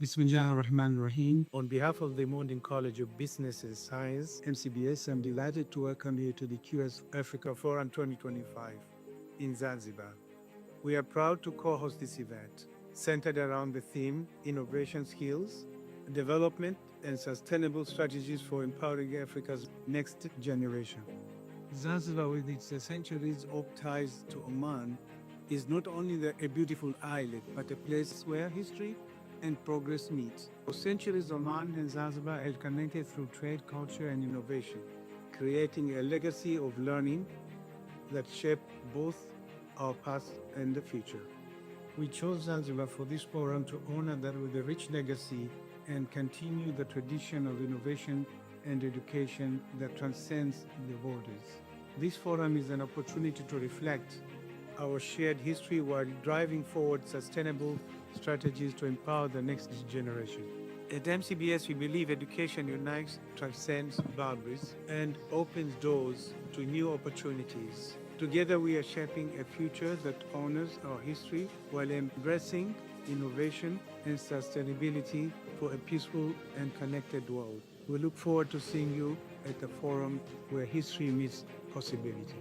Bismillah ar-Rahman ar-Rahim. On behalf of the Modern College of Business and Science, MCBS, I'm delighted to welcome you to the QS Africa Forum 2025 in Zanzibar. We are proud to co-host this event, centered around the theme Innovation Skills, Development and Sustainable Strategies for Empowering Africa's Next Generation. Zanzibar, with its centuries of ties to Oman, Is not only a beautiful islet, but a place where history and progress meet. for centuries Oman and Zanzibar have connected through trade, culture and innovation, creating a legacy of learning that shaped both our past and the future. We chose Zanzibar for this forum to honor that with a rich legacy and continue the tradition of innovation and education that transcends the borders. This forum is an opportunity to reflect our shared history while driving forward sustainable strategies to empower the next generation. At MCBS, we believe education unites, transcends boundaries, and opens doors to new opportunities. Together, we are shaping a future that honors our history while embracing innovation and sustainability for a peaceful and connected world. We look forward to seeing you at the forum where history meets possibility.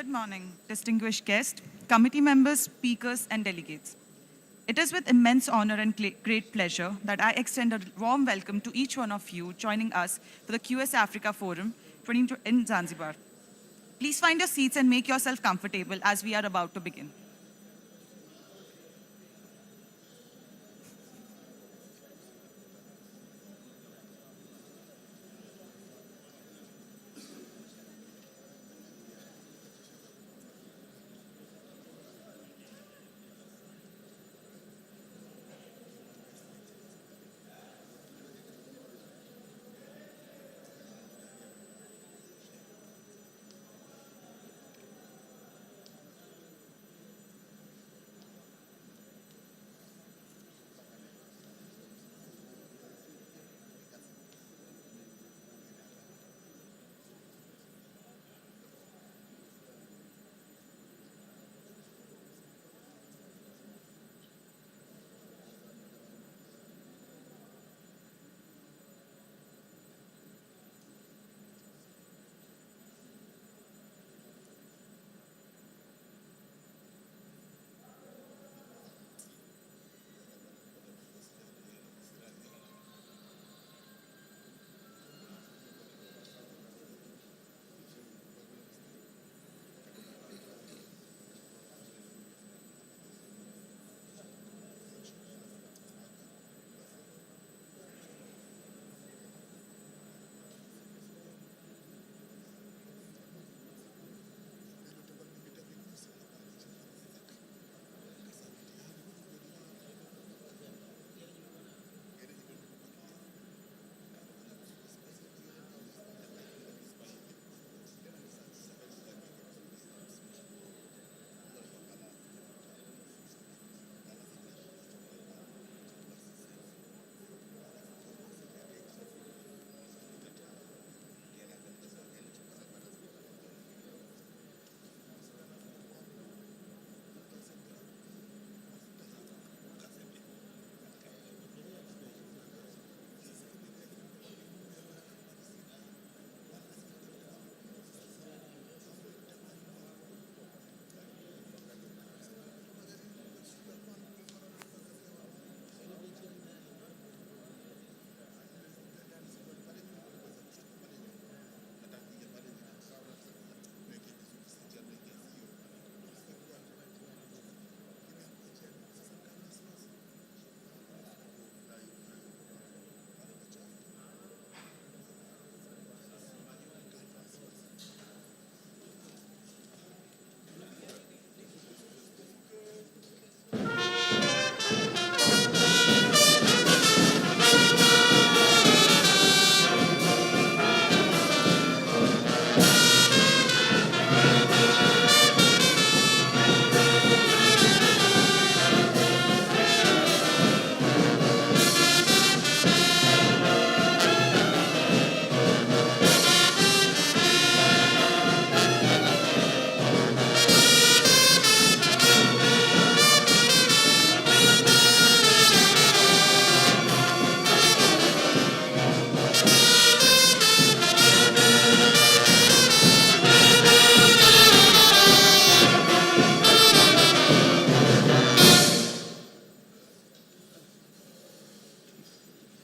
Good morning, distinguished guests, committee members, speakers, and delegates. It is with immense honor and great pleasure that I extend a warm welcome to each one of you joining us for the QS Africa Forum 20 in Zanzibar. Please find your seats and make yourself comfortable as we are about to begin.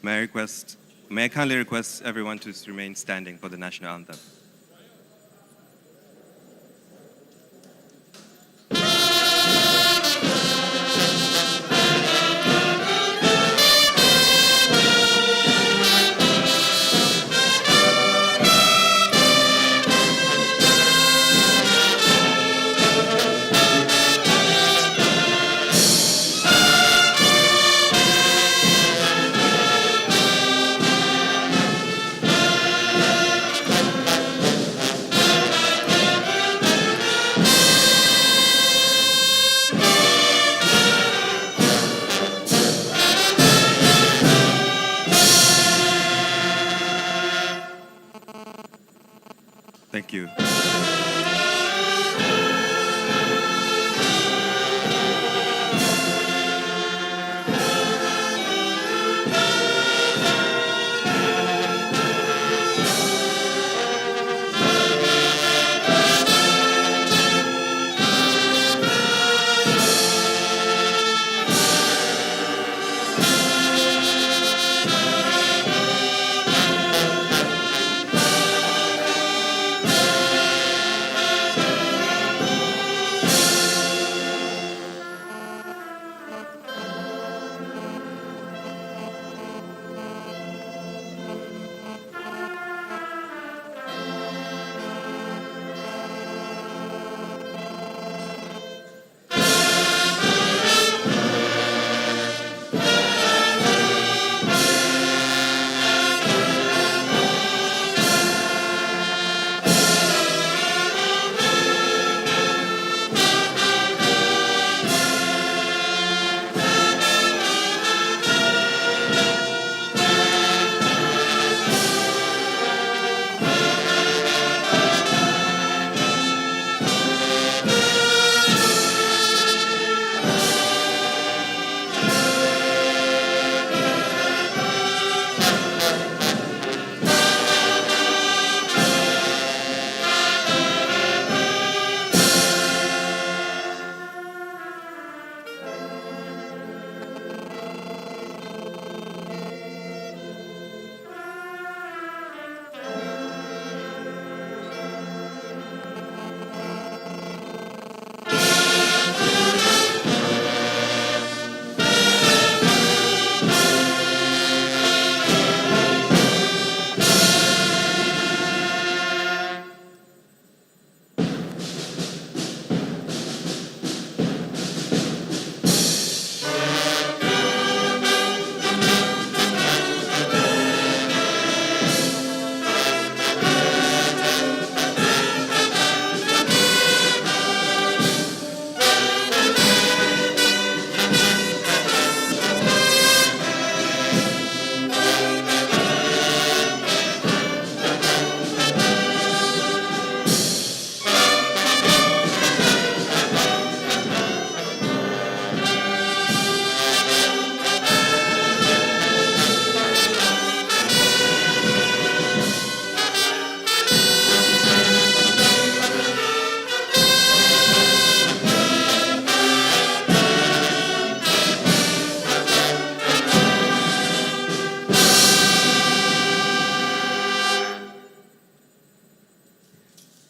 May I kindly request everyone to remain standing for the national anthem. Thank you.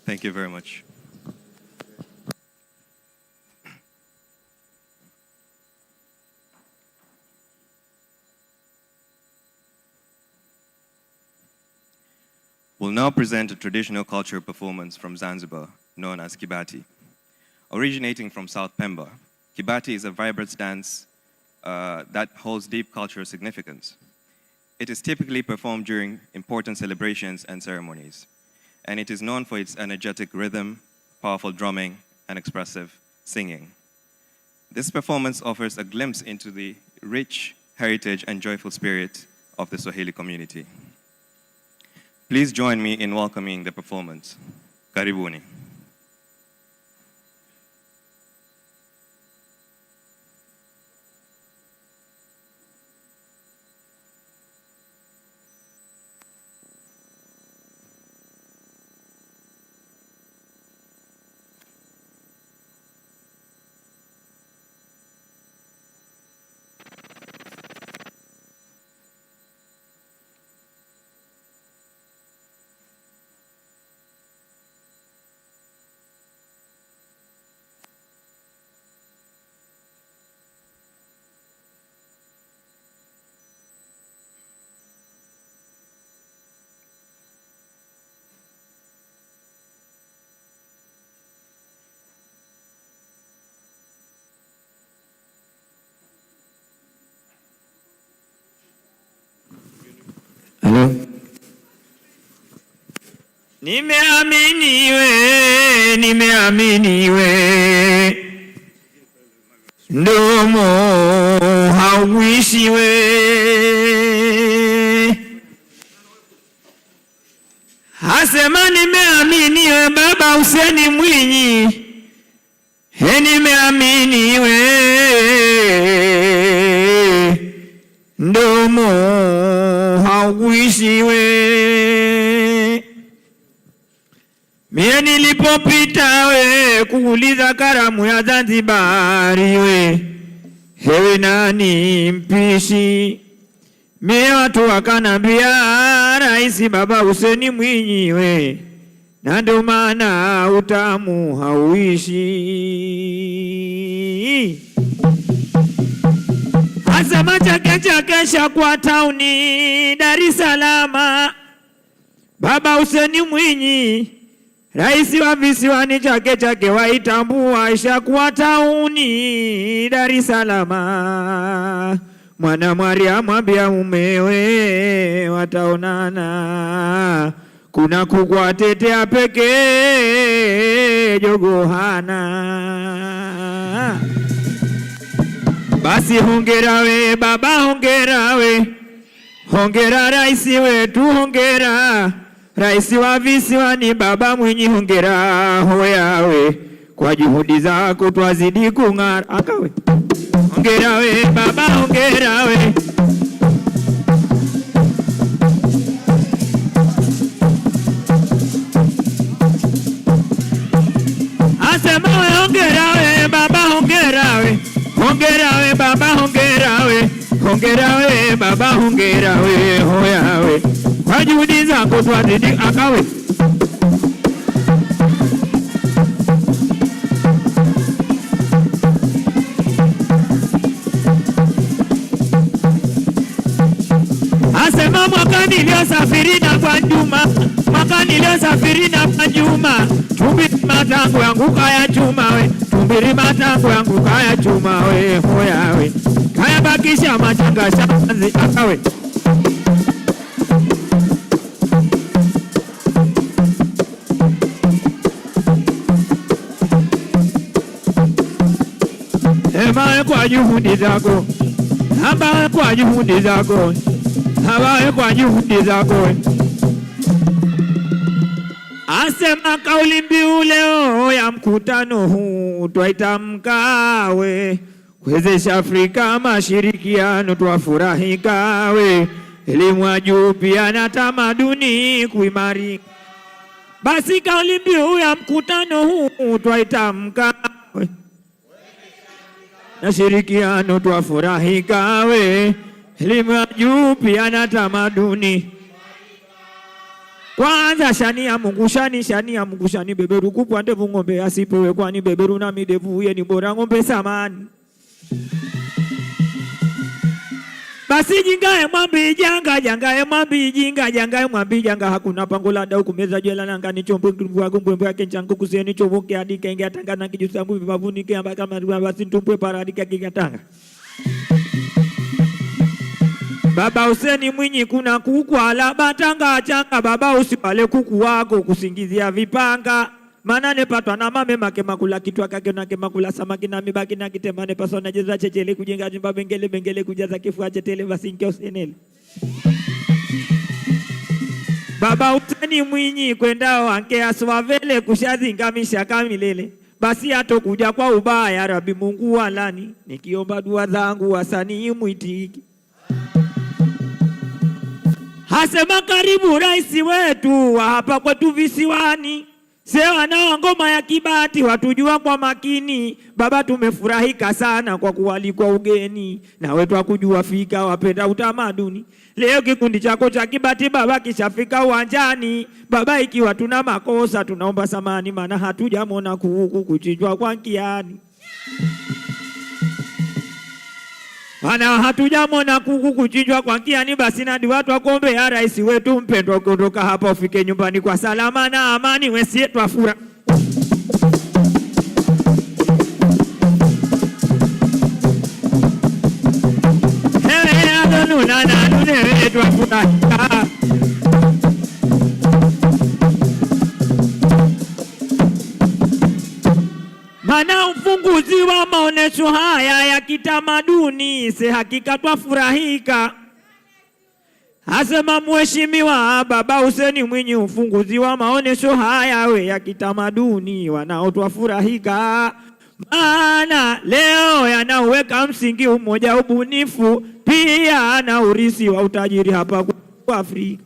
Thank you very much. We'll now present a traditional cultural performance from Zanzibar, known as Kibati. Originating from South Pemba, Kibati is a vibrant dance that holds deep cultural significance. It is typically performed during important celebrations and ceremonies, and it is known for its energetic rhythm, powerful drumming, and expressive singing. This performance offers a glimpse into the rich heritage and joyful spirit of the Swahili community. Please join me in welcoming the performance. Karibuni. Hello? Nimeaminiwe, ndomo hauishiwe. Hasema nimeaminiwe Baba Hussein Mwinyi, nimeaminiwe, ndomo hauishiwe. Mie nilipopita we kuuliza karamu ya Zanzibari we, hewe nani mpishi? Mie watu wakanambia Rais Baba Hussein Mwinyi we, na ndo maana utamu hauishi. Asema Chake Shakwa tauni Dar es Salaam, Baba Hussein Mwinyi Rais wa visiwani Chake waitambua Shakwa tauni Dar es Salaam. Mwana Maria mwambia umewe wataonana, kuna kukwa tetea pekee jogohana. Basi hongera we baba, hongera we, hongera rais wetu, hongera rais wa visiwani Baba Mwinyi, hongera hoyawe, kwa juhudi zako twazidi kung'ara. Akawe hongera we baba, hongera we, asema we hongera we baba, hongera we, hongera we baba, hongera we, hongera we baba, hongera we hoyawe, kwa juhudi zako twazidi. Akawe asema mwaka niliosafiri na kwa Juma, mwaka niliosafiri na kwa Juma, tumbiri matango yangu kaya chuma we, tumbiri matango yangu kaya chuma we hoya we, kaya bakisha machanga shamanzi. Akawe ema kwa juhudi zako, haba kwa juhudi zako, haba kwa juhudi zako. Asema kauli mbiu leo ya mkutano huu twaitamkawe, kuwezesha Afrika mashirikiano twafurahikawe, elimu ya juu pia na tamaduni kuimarika. Basi kauli mbiu ya mkutano huu twaitamkawe, na shirikiano twafurahikawe, elimu ya juu pia na tamaduni. Kwanza shani ya Mungu shani beberu kupwa ndevu ng'ombe asipewe, kwani beberu na midevu ye ni bora ng'ombe samani. Basi jingae mwambi janga, jangae mwambi jinga, jangae mwambi janga, hakuna pangola dau kumeza jela nanga ni chombo kwangu mbwembwe yake changu kuseni chombo ke adike ingia tanga na kijusambu vibavuni ke ambaka marua basi ntumpwe paradika kigatanga. Baba Hussein Mwinyi kuna kuku ala batanga changa, baba usipale kuku wako kusingizia vipanga. Manane patwa na mame make makula kitwa kake na ke makula samaki na mibaki na kitemane pasona jeza chechele kujenga jumba bengele kujaza kifua chetele basinke usenele. Baba Hussein Mwinyi kwenda wanke aswavele kushazingamisha kamilele, basi hatokuja kwa ubaya. Rabi Mungu walani, nikiomba dua zangu wasanii mwitiki. Hasema karibu rais wetu wa hapa kwetu visiwani, sewa na ngoma ya Kibati watujua kwa makini. Baba tumefurahika sana kwa kualikwa ugeni, na wetu wakujua fika wapenda utamaduni. Leo kikundi chako cha Kibati baba kishafika uwanjani. Baba ikiwa tuna makosa tunaomba samani, maana hatujamona kuku kuchinjwa kwa nkiani. Ana hatujamona kuku kuchinjwa kwa nkiani, basi nadi watu wakombe ya rais wetu mpendwa kuondoka hapa ufike nyumbani kwa salama na amani, wesie twafura. Hewe adonu na nanu newe twafura. maonesho haya ya kitamaduni, se hakika twafurahika. Asema Mheshimiwa Baba Hussein Mwinyi, ufunguzi wa maonesho haya we ya kitamaduni wanao twafurahika. Maana leo yanaweka msingi umoja, ubunifu, pia na urisi wa utajiri hapa kwa Afrika.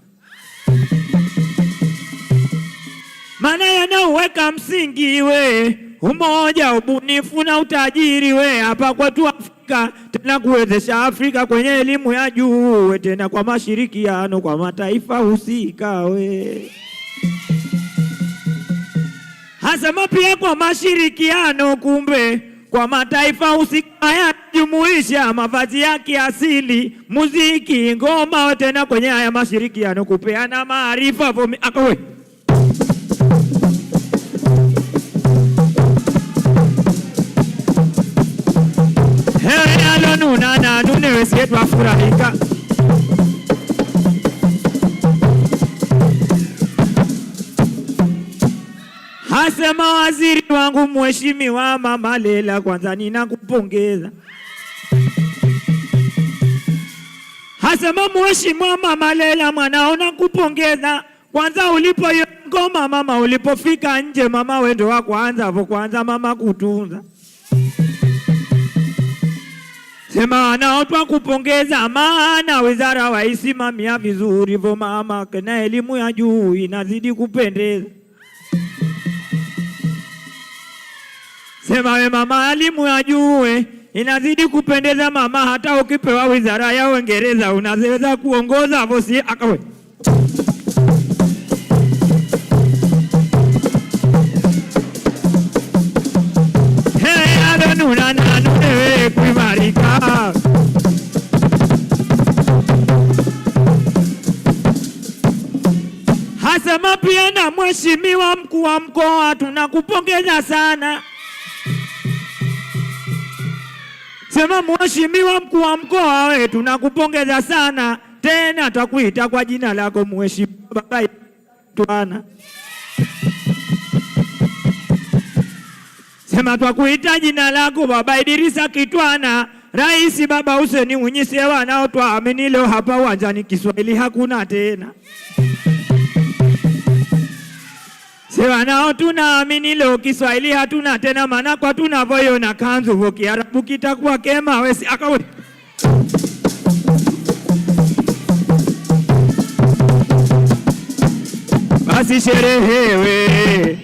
Maana yanaweka msingi we umoja, ubunifu na utajiri we hapa kwetu Afrika, tena kuwezesha Afrika kwenye elimu ya juu we, tena kwa mashirikiano kwa mataifa husika we. Hasema pia kwa mashirikiano, kumbe kwa mataifa husika yanajumuisha mavazi ya kiasili, muziki, ngoma, tena kwenye haya mashirikiano kupeana maarifa akawe. Hey, alonuna na nunewe sietu afurahika. Hasema waziri wangu Mheshimiwa Mama Lela, kwanza ninakupongeza. Hasema Mheshimiwa Mama Lela, mwanao nakupongeza. Kwanza ulipo ngoma mama, ulipofika nje mama, wendo wa kwanza mama kutunza. Sema nao twakupongeza, maana wizara waisimamia vizuri vo mama, na elimu ya juu inazidi kupendeza. Sema we mama, elimu ya juu inazidi kupendeza mama, hata ukipewa wizara ya Uingereza unaweza kuongoza vosi akawe. Hey, alonuna na nunewe kuimarika. Hasema pia na Mheshimiwa mkuu wa mkoa, tunakupongeza sana. Sema Mheshimiwa mkuu wa mkoa we, tunakupongeza sana. Tena twakuita kwa jina lako Mheshimiwa Baba Twana. Sema twakuita jina lako Baba Idrisa Kitwana. Rais Baba Hussein Mwinyi, sewa nao twaamini leo hapa uwanjani Kiswahili hakuna tena. Sewa nao tunaamini leo Kiswahili hatuna tena, maana kwa tunavyoiona kanzu vo Kiarabu kitakuwa kema wesi akawe. Basi sherehewe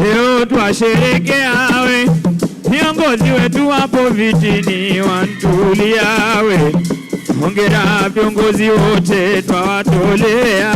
leo twasherekeawe, viongozi wetu wapo vitini wantuliawe. Hongera viongozi wote twawatolea.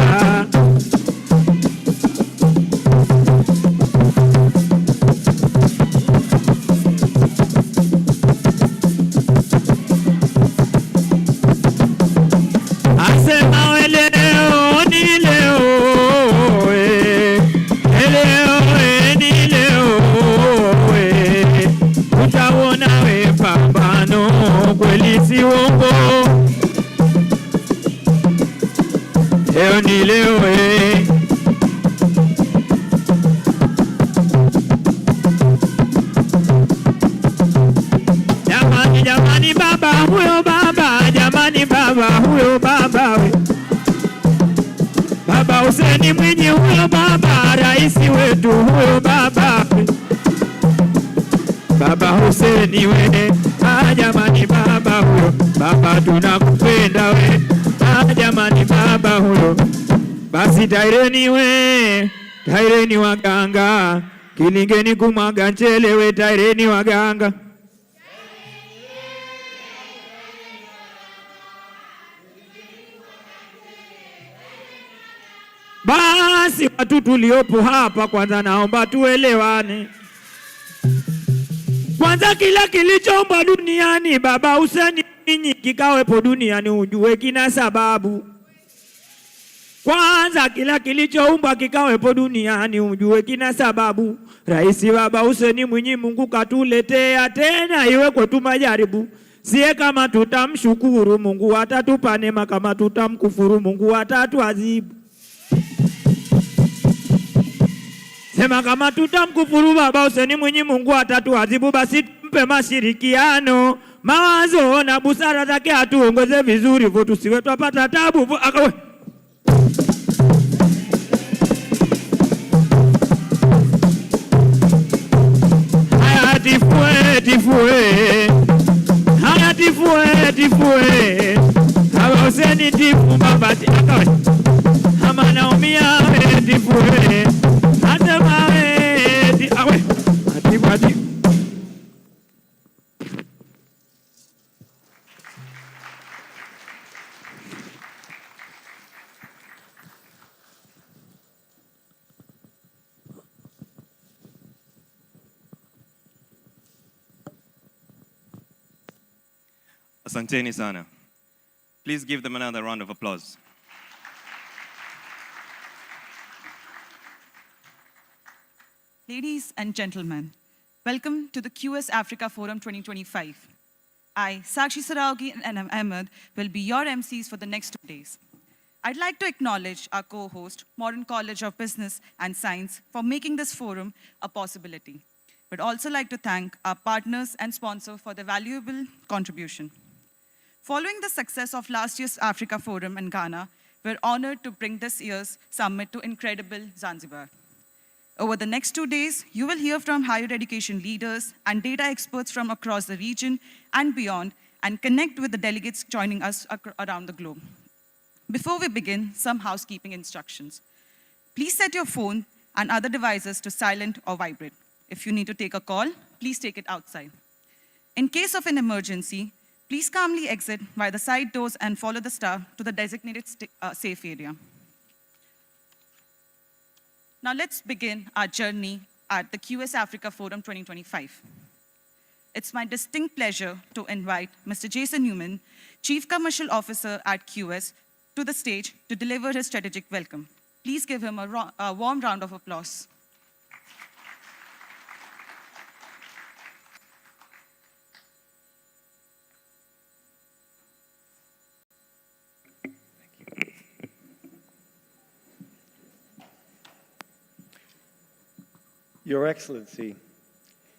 Leo ni leo Jamani, jamani baba huyo baba, jamani baba huyo baba we. Baba Hussein Mwinyi huyo baba, rais wetu huyo baba we. Baba Hussein we, jamani baba huyo baba, tunakupenda we. Jamani baba huyo. Basi taireni we, taireni waganga, kilingeni kumwaga mchele we, taireni waganga. Basi watu tuliopo hapa, kwanza naomba tuelewane. Kwanza kila kilichoumbwa duniani Baba Hussein Mwinyi kikawepo duniani, ujue kina sababu. Kwanza kila kilichoumbwa kikawepo duniani, ujue kina sababu. Rais Baba Hussein Mwinyi Mungu katuletea, tena iwe kwetu majaribu. Sie kama tutamshukuru Mungu atatupa neema, kama tutamkufuru Mungu atatuadhibu. Sema kama tutamkufuru Baba Hussein Mwinyi Mungu atatuadhibu, basi atupe mashirikiano, mawazo na busara zake atuongoze vizuri, vo tusiwe twapata tabu. Haya tifue, tifue. Haya tifue, tifue. Hawa useni tifu mabati akawe. Hama naumia we tifue. Hatema we tifue. Awe. Atifu, atifu. Asanteni sana. Please give them another round of applause. Ladies and gentlemen, welcome to the QS Africa Forum 2025. I, Sakshi Saraugi and Ahmed will be your MCs for the next 2 days. I'd like to acknowledge our co-host, Modern College of Business and Science, for making this forum a possibility. But also like to thank our partners and sponsors for their valuable contribution. Following the success of last year's Africa Forum in Ghana, we're honored to bring this year's summit to incredible Zanzibar. Over the next 2 days, you will hear from higher education leaders and data experts from across the region and beyond, and connect with the delegates joining us around the globe. Before we begin, some housekeeping instructions. Please set your phone and other devices to silent or vibrate. If you need to take a call, please take it outside. In case of an emergency, please calmly exit via the side doors and follow the staff to the designated safe area. Now let's begin our journey at the QS Africa Forum 2025. It's my distinct pleasure to invite Mr. Jason Newman, Chief Commercial Officer at QS, to the stage to deliver his strategic welcome. Please give him a warm round of applause. Your Excellency,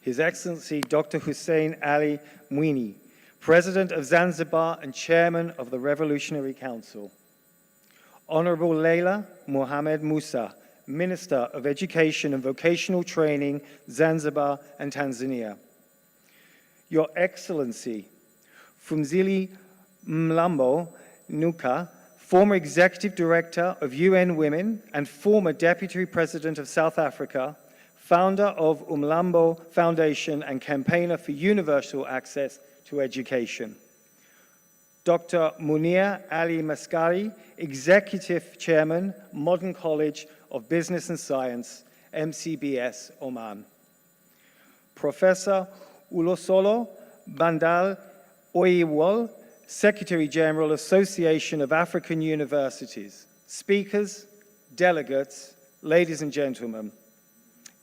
His Excellency Dr. Hussein Ali Mwinyi, President of Zanzibar and Chairman of the Revolutionary Council. Honorable Leila Mohammed Musa, Minister of Education and Vocational Training, Zanzibar and Tanzania. Your Excellency, Phumzile Mlambo Nuka, former Executive Director of UN Women and former Deputy President of South Africa, founder of Umlambo Foundation and campaigner for universal access to education. Dr. Munir Ali Maskari, Executive Chairman, Modern College of Business and Science, MCBS, Oman. Professor Ulosolo Bandal Oyiwol, Secretary General, Association of African Universities. Speakers, delegates, ladies and gentlemen,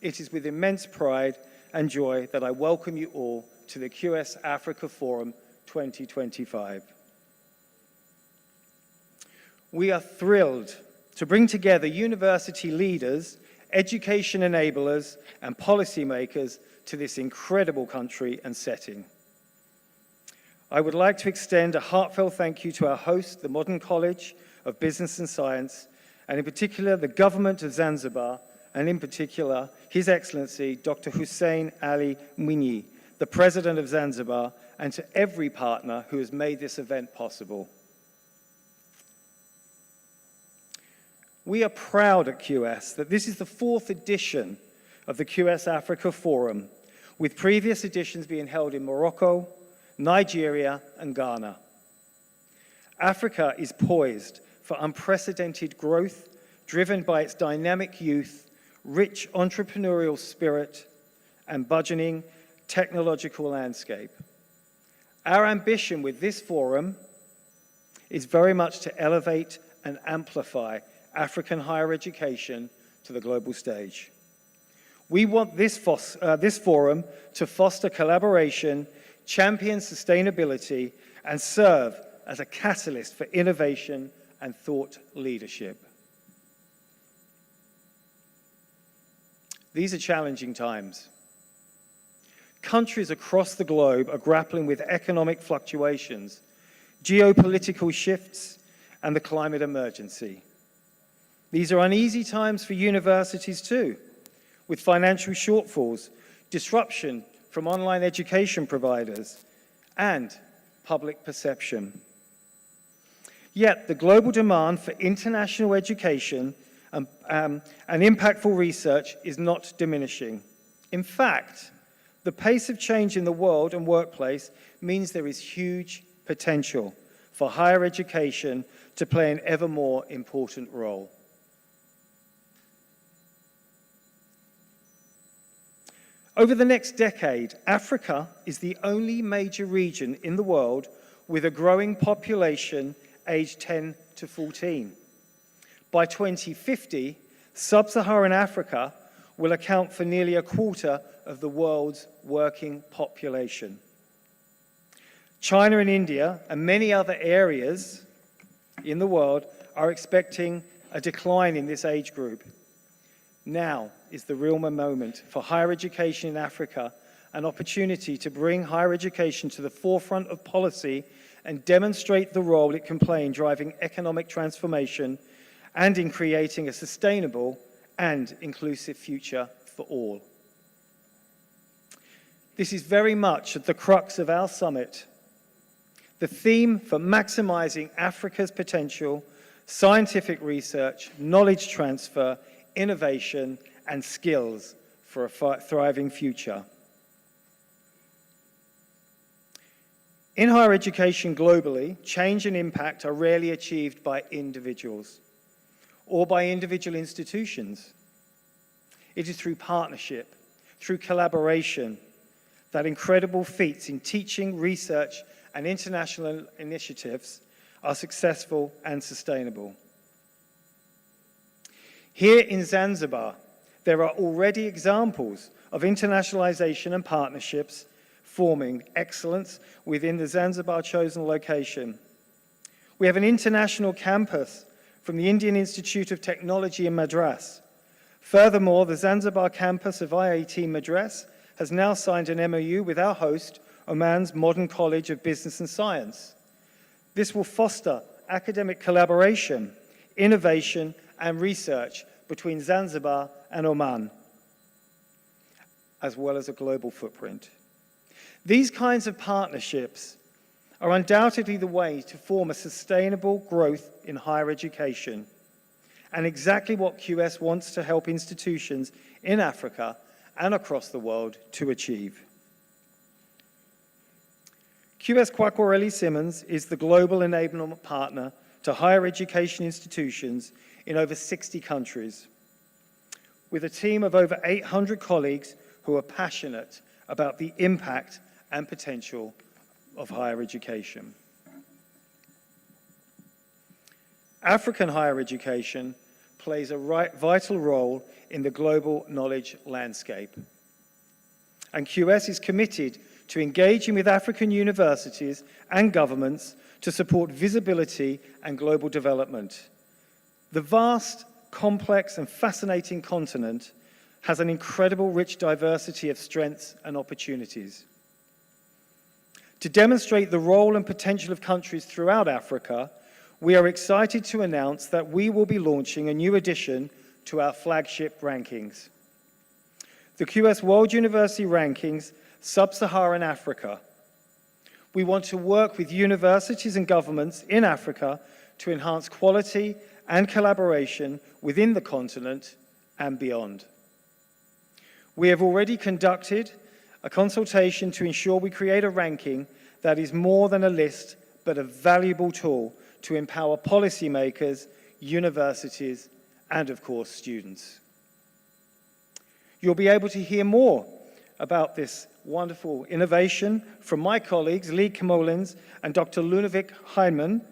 it is with immense pride and joy that I welcome you all to the QS Africa Forum 2025. We are thrilled to bring together university leaders, education enablers, and policymakers to this incredible country and setting. I would like to extend a heartfelt thank you to our host, the Modern College of Business and Science, and in particular the government of Zanzibar, and in particular, His Excellency, Dr. Hussein Ali Mwinyi, the President of Zanzibar, and to every partner who has made this event possible. We are proud at QS that this is the 4th edition of the QS Africa Forum, with previous editions being held in Morocco, Nigeria, and Ghana. Africa is poised for unprecedented growth, driven by its dynamic youth, rich entrepreneurial spirit, and burgeoning technological landscape. Our ambition with this forum is very much to elevate and amplify African higher education to the global stage. We want this forum to foster collaboration, champion sustainability, and serve as a catalyst for innovation and thought leadership. These are challenging times. countries across the globe are grappling with economic fluctuations, geopolitical shifts, and the climate emergency. These are uneasy times for universities too, with financial shortfalls, disruption from online education providers, and public perception. Yet the global demand for international education and impactful research is not diminishing. In fact, the pace of change in the world and workplace means there is huge potential for higher education to play an ever more important role. Over the next decade, Africa is the only major region in the world with a growing population aged 10 to 14. By 2050, sub-Saharan Africa will account for nearly a quarter of the world's working population. China and India and many other areas in the world are expecting a decline in this age group. Now is the real moment for higher education in Africa, an opportunity to bring higher education to the forefront of policy and demonstrate the role it can play in driving economic transformation and in creating a sustainable and inclusive future for all. This is very much at the crux of our summit. The theme for maximizing Africa's potential, scientific research, knowledge transfer, innovation, and skills for a thriving future. In higher education globally, change and impact are rarely achieved by individuals or by individual institutions. It is through partnership, through collaboration, that incredible feats in teaching, research, and international initiatives are successful and sustainable. Here in Zanzibar, there are already examples of internationalization and partnerships forming excellence within the Zanzibar chosen location. We have an international campus from the Indian Institute of Technology in Madras. Furthermore, the Zanzibar campus of IIT Madras has now signed an MOU with our host, Oman's Modern College of Business and Science. This will foster academic collaboration, innovation, and research between Zanzibar and Oman, as well as a global footprint. These kinds of partnerships are undoubtedly the way to form a sustainable growth in higher education, and exactly what QS wants to help institutions in Africa and across the world to achieve. QS Kwakwaleli Simmons is the global enablement partner to higher education institutions in over 60 countries, with a team of over 800 colleagues who are passionate about the impact and potential of higher education. African higher education plays a vital role in the global knowledge landscape. And QS is committed to engaging with African universities and governments to support visibility and global development. The vast, complex, and fascinating continent has an incredible rich diversity of strengths and opportunities. To demonstrate the role and potential of countries throughout Africa, we are excited to announce that we will be launching a new addition to our flagship rankings. The QS World University Rankings, Sub-Saharan Africa. We want to work with universities and governments in Africa to enhance quality and collaboration within the continent and beyond. We have already conducted a consultation to ensure we create a ranking that is more than a list, but a valuable tool to empower policymakers, universities, and of course, students. You'll be able to hear more about this wonderful innovation from my colleagues, Lee Kemolins and Dr. Lunovic Heinemann,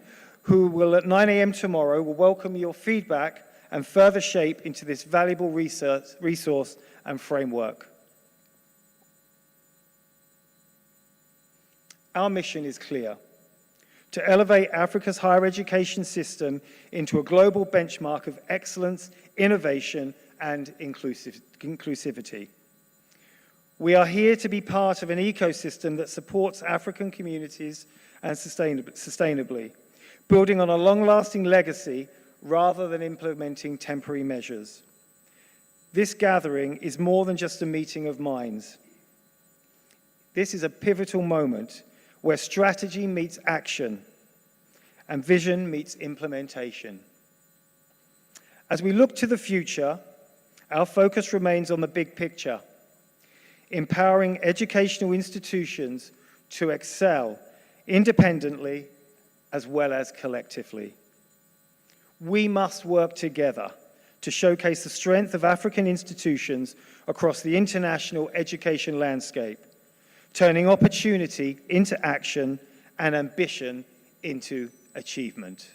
who will at 9 a.m. tomorrow will welcome your feedback and further shape into this valuable resource and framework. Our mission is clear: to elevate Africa's higher education system into a global benchmark of excellence, innovation, and inclusivity. We are here to be part of an ecosystem that supports African communities and sustainably, building on a long-lasting legacy rather than implementing temporary measures. This gathering is more than just a meeting of minds. This is a pivotal moment where strategy meets action and vision meets implementation. As we look to the future, our focus remains on the big picture, empowering educational institutions to excel independently as well as collectively. We must work together to showcase the strength of African institutions across the international education landscape, turning opportunity into action and ambition into achievement.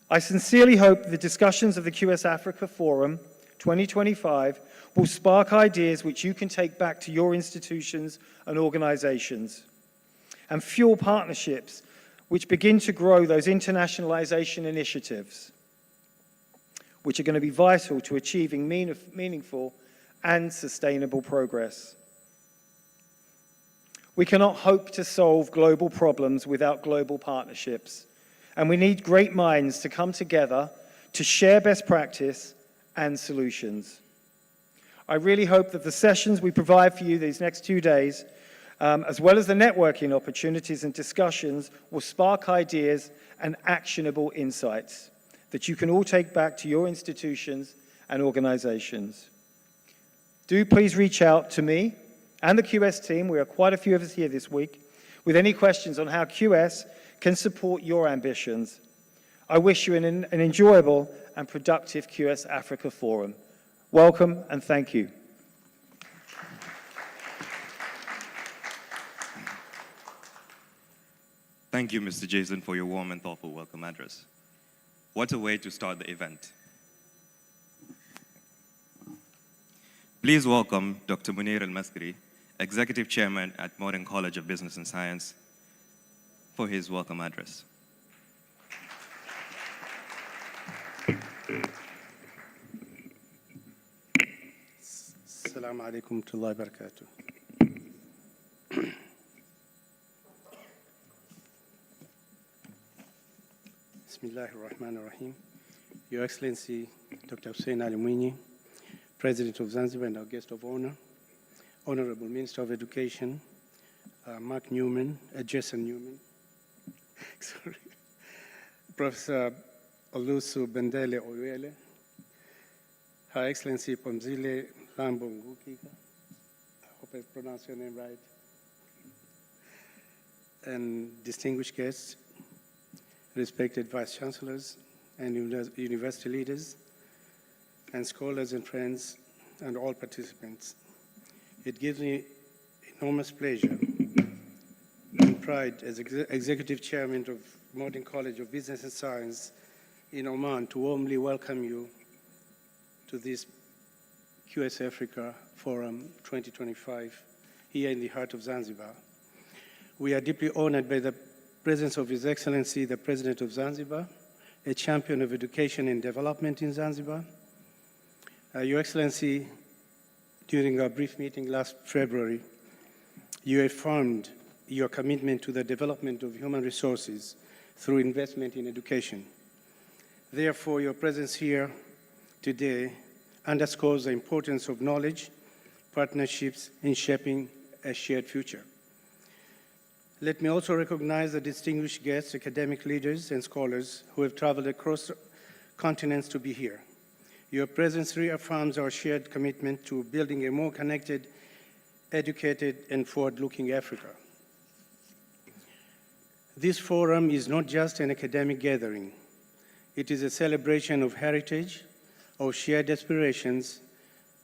I sincerely hope the discussions of the QS Africa Forum 2025 will spark ideas which you can take back to your institutions and organizations, and fuel partnerships which begin to grow those internationalization initiatives, which are going to be vital to achieving meaningful and sustainable progress. We cannot hope to solve global problems without global partnerships, and we need great minds to come together to share best practice and solutions. I really hope that the sessions we provide for you these next 2 days, as well as the networking opportunities and discussions, will spark ideas and actionable insights that you can all take back to your institutions and organizations. Do please reach out to me and the QS team, we are quite a few of us here this week, with any questions on how QS can support your ambitions. I wish you an enjoyable and productive QS Africa Forum. Welcome and thank you. Thank you, Mr. Jason, for your warm and thoughtful welcome address. What a way to start the event. Please welcome Dr. Munir Al-Maskri, Executive Chairman at Modern College of Business and Science, for his welcome address. Assalamu alaikum wa rahmatullahi wa barakatuh. Bismillahir Rahmanir Rahim. Your Excellency, Dr. Hussein Ali Mwinyi, President of Zanzibar and our guest of honor, Honorable Minister of Education, Mark Newman, Jason Newman, sorry, Professor Olusu Bendele Oyele, Her Excellency Pomzile Lambo Ngukika, I hope I pronounced your name right, and distinguished guests, respected Vice Chancellors and university leaders, and scholars and friends, and all participants. It gives me enormous pleasure and pride as Executive Chairman of Modern College of Business and Science in Oman to warmly welcome you to this QS Africa Forum 2025 here in the heart of Zanzibar. We are deeply honored by the presence of His Excellency, the President of Zanzibar, a champion of education and development in Zanzibar. Your Excellency, during our brief meeting last February, you affirmed your commitment to the development of human resources through investment in education. Therefore, your presence here today underscores the importance of knowledge, partnerships in shaping a shared future. Let me also recognize the distinguished guests, academic leaders, and scholars who have traveled across continents to be here. Your presence reaffirms our shared commitment to building a more connected, educated, and forward-looking Africa. This forum is not just an academic gathering. It is a celebration of heritage, of shared aspirations,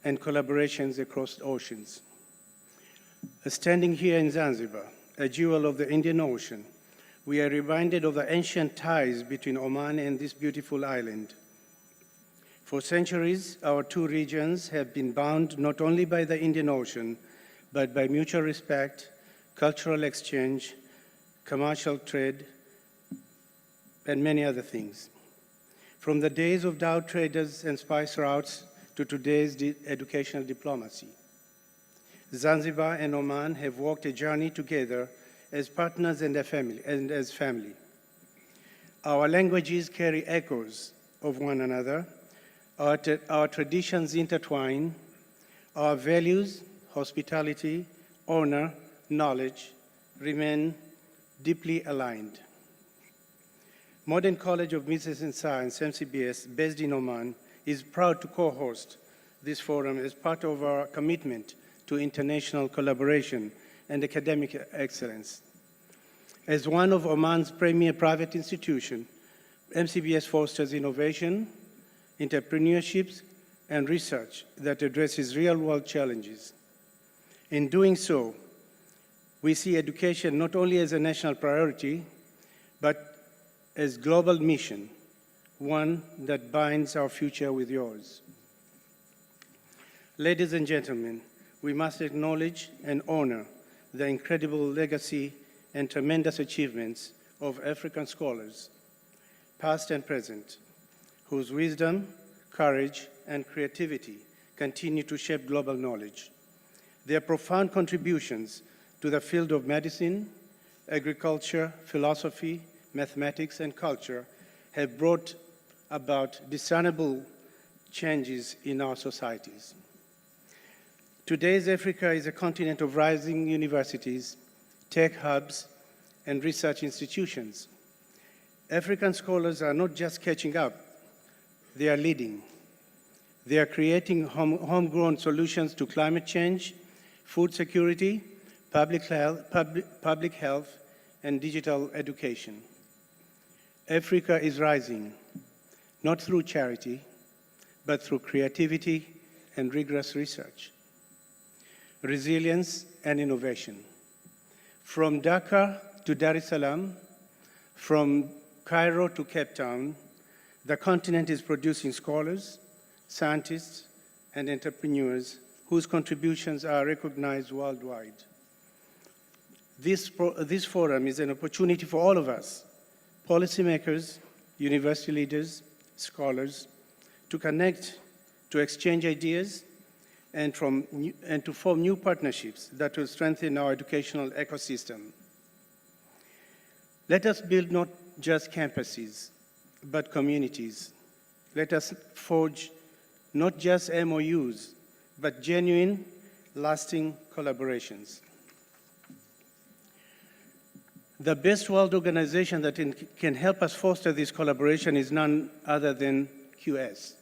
and collaborations across oceans. Standing here in Zanzibar, a jewel of the Indian Ocean, we are reminded of the ancient ties between Oman and this beautiful island. For centuries, our two regions have been bound not only by the Indian Ocean, but by mutual respect, cultural exchange, commercial trade, and many other things. From the days of dhow traders and spice routes to today's educational diplomacy. Zanzibar and Oman have walked a journey together as partners and as family. Our languages carry echoes of one another. Our traditions intertwine. Our values, hospitality, honor, knowledge, remain deeply aligned. Modern College of Business and Science, MCBS, based in Oman, is proud to co-host this forum as part of our commitment to international collaboration and academic excellence. As one of Oman's premier private institutions, MCBS fosters innovation, entrepreneurship, and research that addresses real-world challenges. In doing so, we see education not only as a national priority, but as global mission, one that binds our future with yours. Ladies and gentlemen, we must acknowledge and honor the incredible legacy and tremendous achievements of African scholars, past and present, whose wisdom, courage, and creativity continue to shape global knowledge. Their profound contributions to the field of medicine, agriculture, philosophy, mathematics, and culture have brought about discernible changes in our societies. Today's Africa is a continent of rising universities, tech hubs, and research institutions. African scholars are not just catching up, they are leading. They are creating homegrown solutions to climate change, food security, public health, and digital education. Africa is rising, not through charity, but through creativity and rigorous research, resilience and innovation. From Dhaka to Dar es Salaam, from Cairo to Cape Town, the continent is producing scholars, scientists, and entrepreneurs whose contributions are recognized worldwide. This forum is an opportunity for all of us, policymakers, university leaders, scholars, to connect, to exchange ideas, and to form new partnerships that will strengthen our educational ecosystem. Let us build not just campuses, but communities. Let us forge not just MOUs, but genuine, lasting collaborations. The best world organization that can help us foster this collaboration is none other than QS.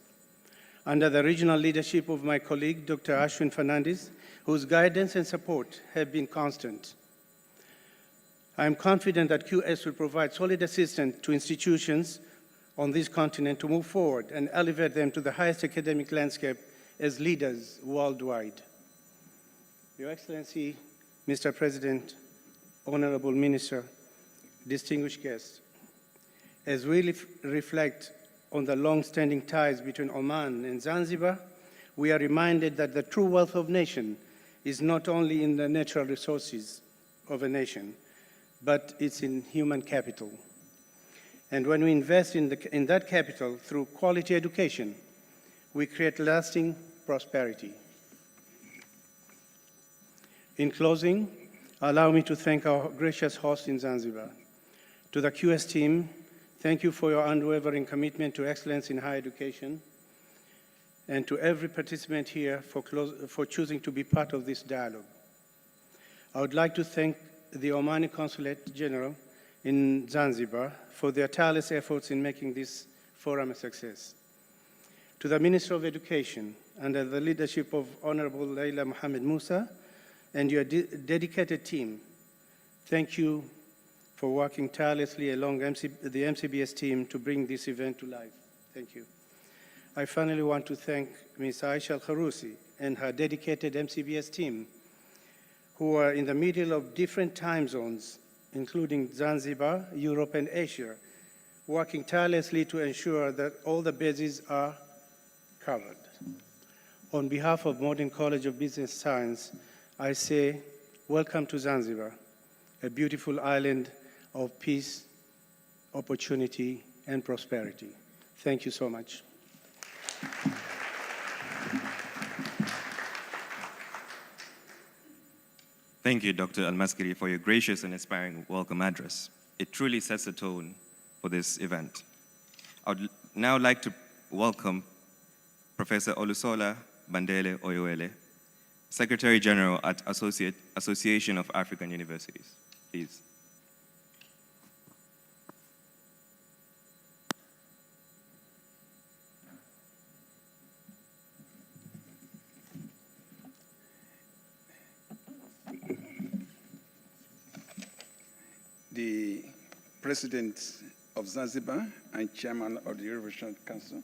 Under the regional leadership of my colleague, Dr. Ashwin Fernandez, whose guidance and support have been constant. I am confident that QS will provide solid assistance to institutions on this continent to move forward and elevate them to the highest academic landscape as leaders worldwide. Your Excellency, Mr. President, Honorable Minister, distinguished guests, as we reflect on the long-standing ties between Oman and Zanzibar, we are reminded that the true wealth of nation is not only in the natural resources of a nation, but it's in human capital. And when we invest in that capital through quality education, we create lasting prosperity. In closing, allow me to thank our gracious host in Zanzibar. To the QS team, thank you for your unwavering commitment to excellence in higher education, and to every participant here for choosing to be part of this dialogue. I would like to thank the Omani Consulate General in Zanzibar for their tireless efforts in making this forum a success. To the Minister of Education, under the leadership of Honorable Laila Mohammed Musa, and your dedicated team, thank you for working tirelessly along the MCBS team to bring this event to life. Thank you. I finally want to thank Ms. Aisha Al-Kharousi and her dedicated MCBS team, who are in the middle of different time zones, including Zanzibar, Europe, and Asia, working tirelessly to ensure that all the bases are covered. On behalf of Modern College of Business Science, I say, welcome to Zanzibar, a beautiful island of peace, opportunity, and prosperity. Thank you so much. Thank you, Dr. Almaskiri, for your gracious and inspiring welcome address. It truly sets the tone for this event. I would now like to welcome Professor Olusola Bandele Oyewele, Secretary General at Association of African Universities. Please. The President of Zanzibar and Chairman of the European Council,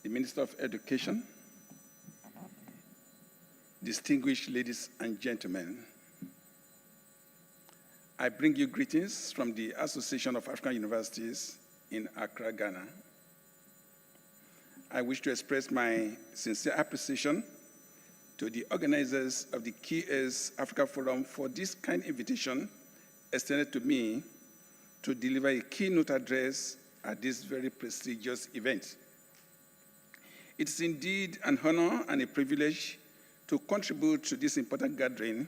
the Minister of Education, distinguished ladies and gentlemen, I bring you greetings from the Association of African Universities in Accra, Ghana. I wish to express my sincere appreciation to the organizers of the QS Africa Forum for this kind invitation extended to me to deliver a keynote address at this very prestigious event. It is indeed an honor and a privilege to contribute to this important gathering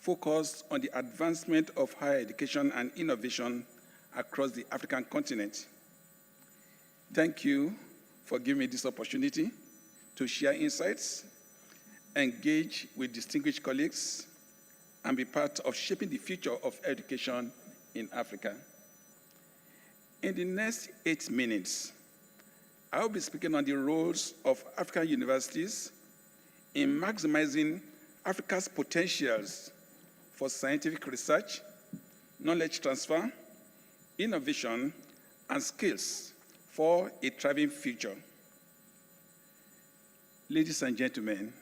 focused on the advancement of higher education and innovation across the African continent. Thank you for giving me this opportunity to share insights, engage with distinguished colleagues, and be part of shaping the future of education in Africa. In the next 8 minutes, I will be speaking on the roles of African universities in maximizing Africa's potentials for scientific research, knowledge transfer, innovation, and skills for a thriving future. Ladies and gentlemen,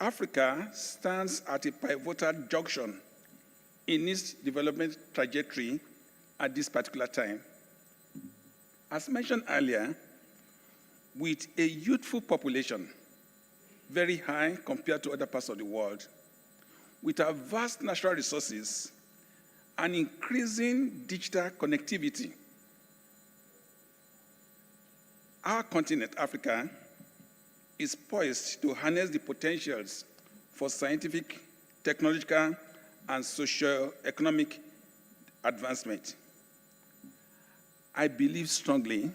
Africa stands at a pivotal junction in its development trajectory at this particular time. As mentioned earlier, with a youthful population, very high compared to other parts of the world, with our vast natural resources and increasing digital connectivity, our continent, Africa, is poised to harness the potentials for scientific, technological, and socio-economic advancement. I believe strongly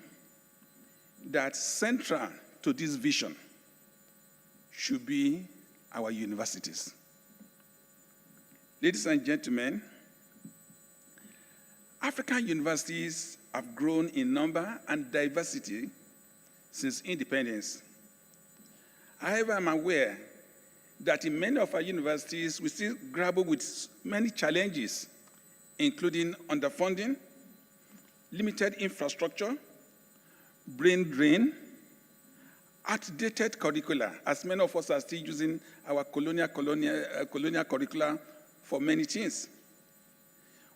that central to this vision should be our universities. Ladies and gentlemen, African universities have grown in number and diversity since independence. However, I'm aware that in many of our universities, we still grapple with many challenges, including underfunding, limited infrastructure, brain drain, outdated curricula, as many of us are still using our colonial curricula for many things.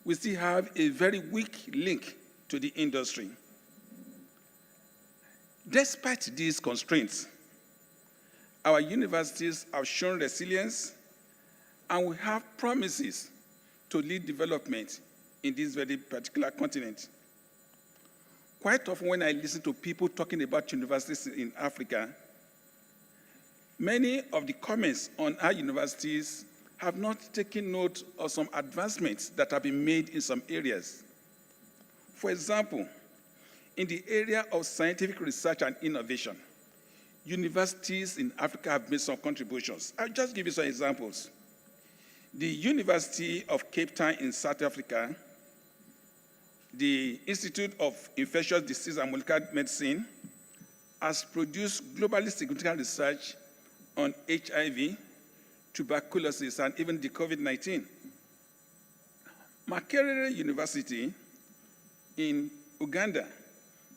We still have a very weak link to the industry. Despite these constraints, our universities have shown resilience, and we have promises to lead development in this very particular continent. Quite often when I listen to people talking about universities in Africa, many of the comments on our universities have not taken note of some advancements that have been made in some areas. For example, in the area of scientific research and innovation, universities in Africa have made some contributions. I'll just give you some examples. The University of Cape Town in South Africa, the Institute of Infectious Disease and Molecular Medicine, has produced globally significant research on HIV, tuberculosis, and even the COVID-19. Makerere University in Uganda,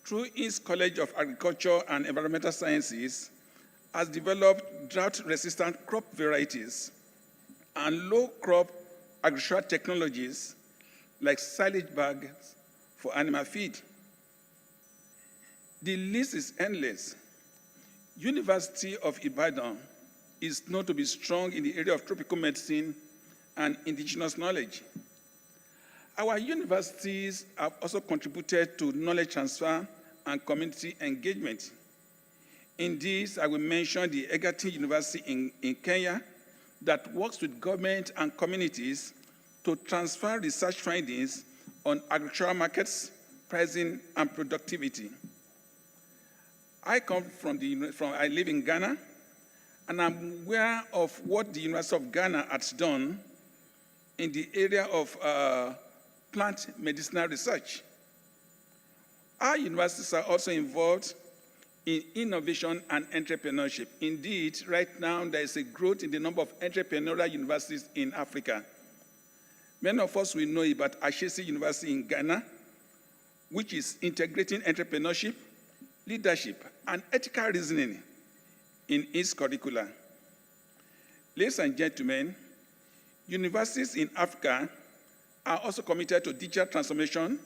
through its College of Agriculture and Environmental Sciences, has developed drought-resistant crop varieties and low-crop agricultural technologies like silage bags for animal feed. The list is endless. University of Ibadan is known to be strong in the area of tropical medicine and indigenous knowledge. Our universities have also contributed to knowledge transfer and community engagement. In this, I will mention the Egerton University in Kenya, that works with government and communities to transfer research findings on agricultural markets, pricing, and productivity. I live in Ghana, and I'm aware of what the University of Ghana has done in the area of plant medicinal research. Our universities are also involved in innovation and entrepreneurship. Indeed, right now, there is a growth in the number of entrepreneurial universities in Africa. Many of us will know about Ashesi University in Ghana, which is integrating entrepreneurship, leadership, and ethical reasoning in its curricula. Ladies and gentlemen, universities in Africa are also committed to digital transformation,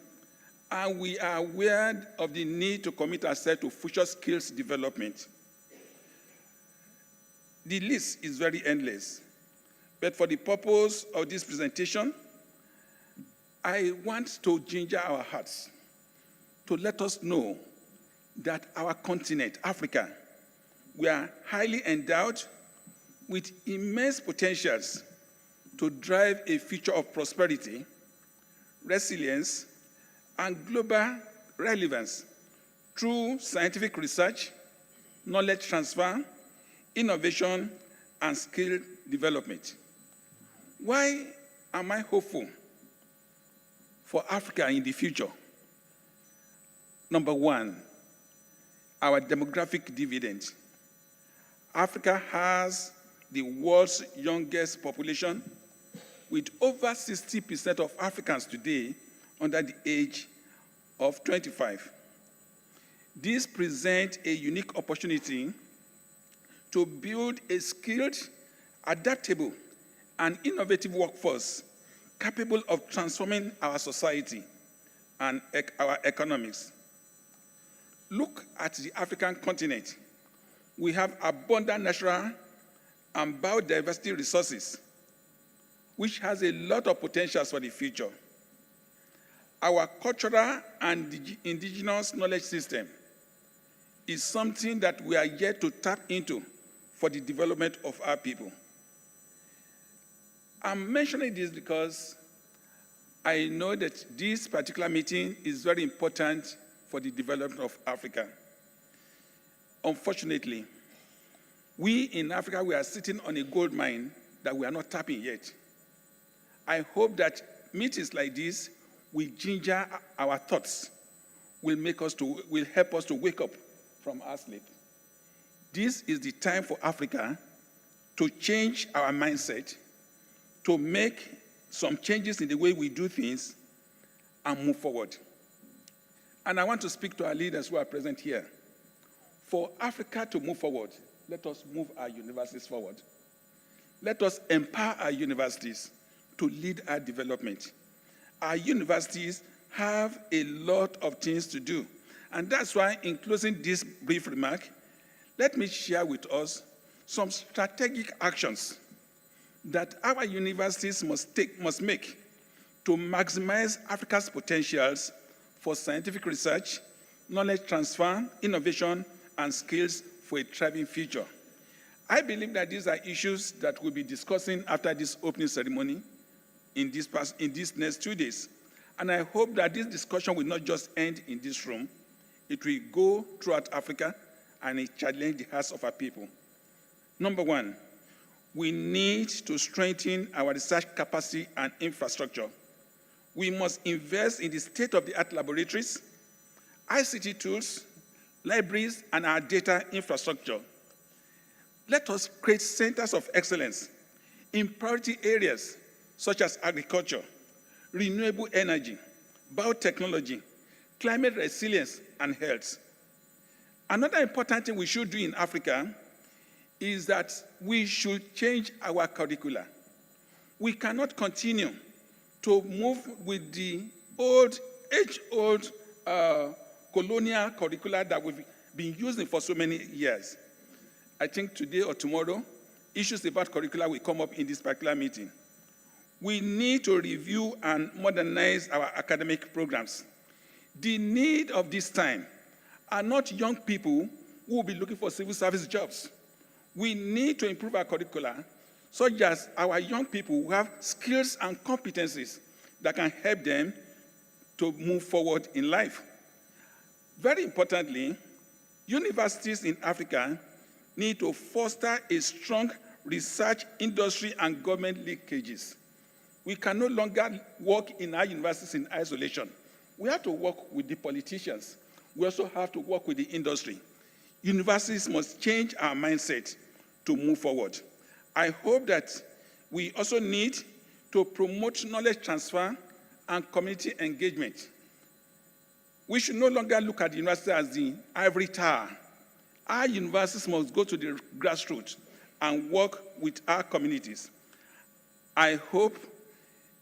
and we are aware of the need to commit ourselves to future skills development. The list is very endless, but for the purpose of this presentation, I want to ginger our hearts to let us know that our continent, Africa, we are highly endowed with immense potentials to drive a future of prosperity, resilience, and global relevance through scientific research, knowledge transfer, innovation, and skill development. Why am I hopeful for Africa in the future? Number one, our demographic dividend. Africa has the world's youngest population, with over 60% of Africans today under the age of 25. This presents a unique opportunity to build a skilled, adaptable, and innovative workforce capable of transforming our society and our economics. Look at the African continent. We have abundant natural and biodiversity resources, which has a lot of potentials for the future. Our cultural and indigenous knowledge system is something that we are yet to tap into for the development of our people. I'm mentioning this because I know that this particular meeting is very important for the development of Africa. Unfortunately, we in Africa, we are sitting on a gold mine that we are not tapping yet. I hope that meetings like this will ginger our thoughts, will help us to wake up from our sleep. This is the time for Africa to change our mindset, to make some changes in the way we do things, and move forward. And I want to speak to our leaders who are present here. For Africa to move forward, let us move our universities forward. Let us empower our universities to lead our development. Our universities have a lot of things to do. And that's why, in closing this brief remark, let me share with us some strategic actions that our universities must make to maximize Africa's potentials for scientific research, knowledge transfer, innovation, and skills for a thriving future. I believe that these are issues that we'll be discussing after this opening ceremony in these next 2 days. And I hope that this discussion will not just end in this room. It will go throughout Africa and it challenge the hearts of our people. Number one, we need to strengthen our research capacity and infrastructure. We must invest in the state-of-the-art laboratories, ICT tools, libraries, and our data infrastructure. Let us create centers of excellence in priority areas such as agriculture, renewable energy, biotechnology, climate resilience, and health. Another important thing we should do in Africa is that we should change our curricula. We cannot continue to move with the age-old colonial curricula that we've been using for so many years. I think today or tomorrow, issues about curricula will come up in this particular meeting. We need to review and modernize our academic programs. The need of this time are not young people who will be looking for civil service jobs. We need to improve our curricula such as our young people who have skills and competencies that can help them to move forward in life. Very importantly, universities in Africa need to foster a strong research, industry, and government linkages. We can no longer work in our universities in isolation. We have to work with the politicians. We also have to work with the industry. Universities must change our mindset to move forward. I hope that we also need to promote knowledge transfer and community engagement. We should no longer look at the university as the ivory tower. Our universities must go to the grassroots and work with our communities. I hope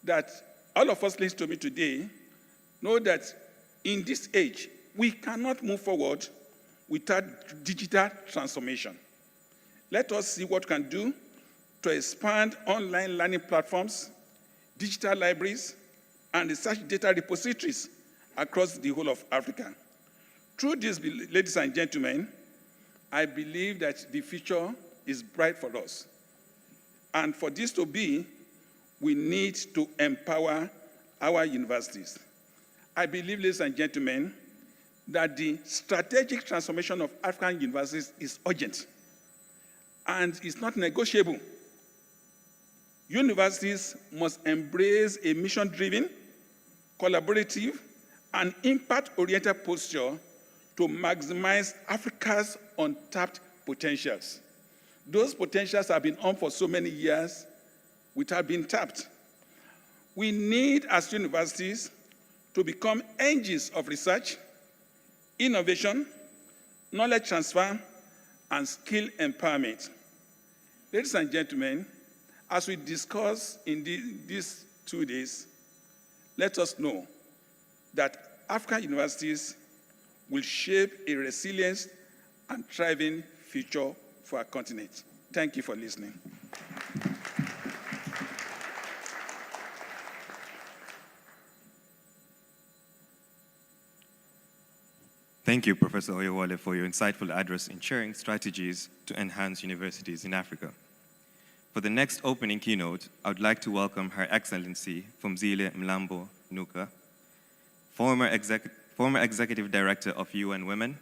that all of us listening to me today know that in this age, we cannot move forward without digital transformation. Let us see what we can do to expand online learning platforms, digital libraries, and research data repositories across the whole of Africa. Through this, ladies and gentlemen, I believe that the future is bright for us. And for this to be, we need to empower our universities. I believe, ladies and gentlemen, that the strategic transformation of African universities is urgent and it's not negotiable. Universities must embrace a mission-driven, collaborative, and impact-oriented posture to maximize Africa's untapped potentials. Those potentials have been on for so many years without being tapped. We need, as universities, to become engines of research, innovation, knowledge transfer, and skill empowerment. Ladies and gentlemen, as we discuss in these 2 days, let us know that African universities will shape a resilient and thriving future for our continent. Thank you for listening. Thank you, Professor Oyewole, for your insightful address in sharing strategies to enhance universities in Africa. For the next opening keynote, I would like to welcome Her Excellency Phumzile Mlambo Nuka, former Executive Director of UN Women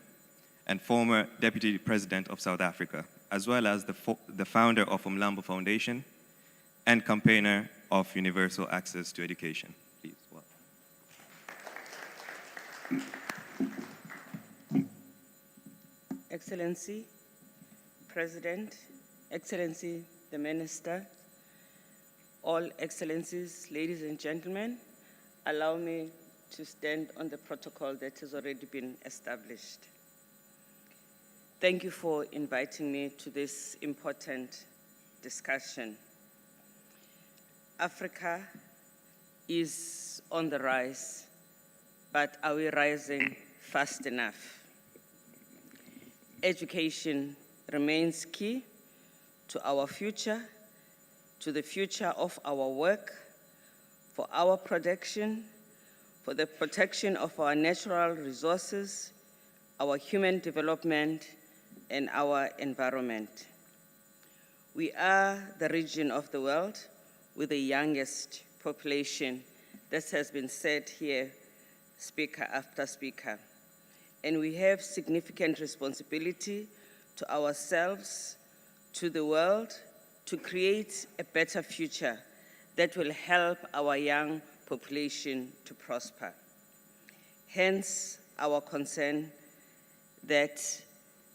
and former Deputy President of South Africa, as well as the founder of Mlambo Foundation and campaigner of universal access to education. Please, welcome. Excellency, President, Excellency, the Minister, all Excellencies, ladies and gentlemen, allow me to stand on the protocol that has already been established. Thank you for inviting me to this important discussion. Africa is on the rise, but are we rising fast enough? Education remains key to our future, to the future of our work, for our protection, for the protection of our natural resources, our human development, and our environment. We are the region of the world with the youngest population. This has been said here, speaker after speaker. And we have significant responsibility to ourselves, to the world, to create a better future that will help our young population to prosper. Hence, our concern that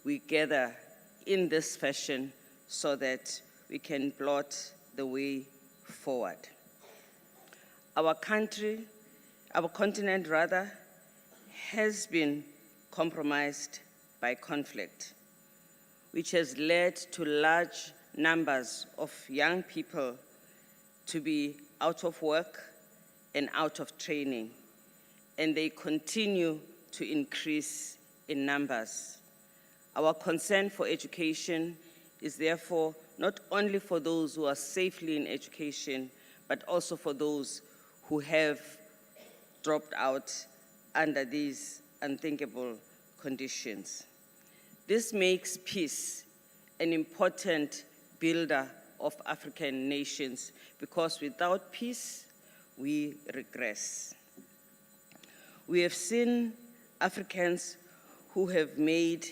we gather in this fashion so that we can plot the way forward. Our continent has been compromised by conflict, which has led to large numbers of young people to be out of work and out of training, and they continue to increase in numbers. Our concern for education is therefore not only for those who are safely in education, but also for those who have dropped out under these unthinkable conditions. This makes peace an important builder of African nations, because without peace, we regress. We have seen Africans who have made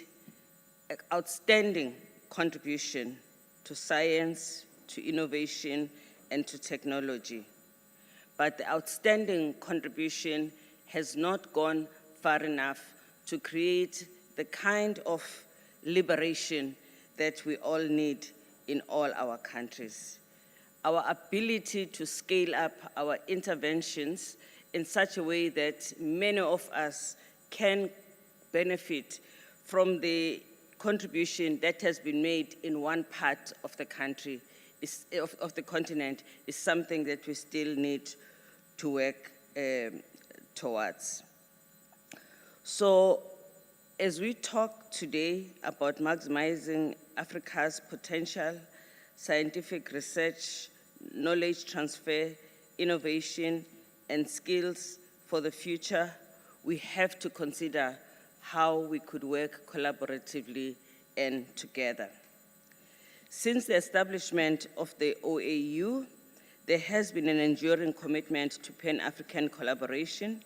an outstanding contribution to science, to innovation, and to technology. But the outstanding contribution has not gone far enough to create the kind of liberation that we all need in all our countries. Our ability to scale up our interventions in such a way that many of us can benefit from the contribution that has been made in one part of the country, of the continent, is something that we still need to work towards. So, as we talk today about maximizing Africa's potential, scientific research, knowledge transfer, innovation, and skills for the future, we have to consider how we could work collaboratively and together. Since the establishment of the OAU, there has been an enduring commitment to Pan-African collaboration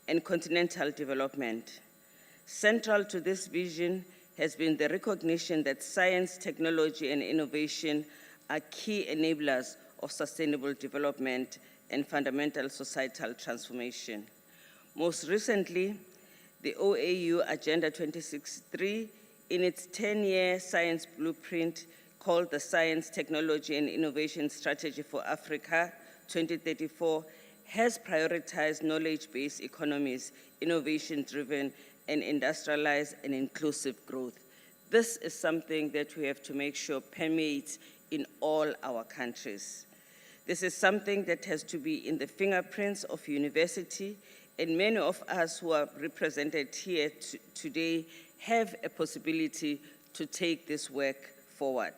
and continental development. Central to this vision has been the recognition that science, technology, and innovation are key enablers of sustainable development and fundamental societal transformation. Most recently, the OAU Agenda 2063, in its 10-year science blueprint called the Science, Technology, and Innovation Strategy for Africa 2034, has prioritized knowledge-based economies, innovation-driven, and industrialized and inclusive growth. This is something that we have to make sure permeates in all our countries. This is something that has to be in the fingerprints of university, and many of us who are represented here today have a possibility to take this work forward.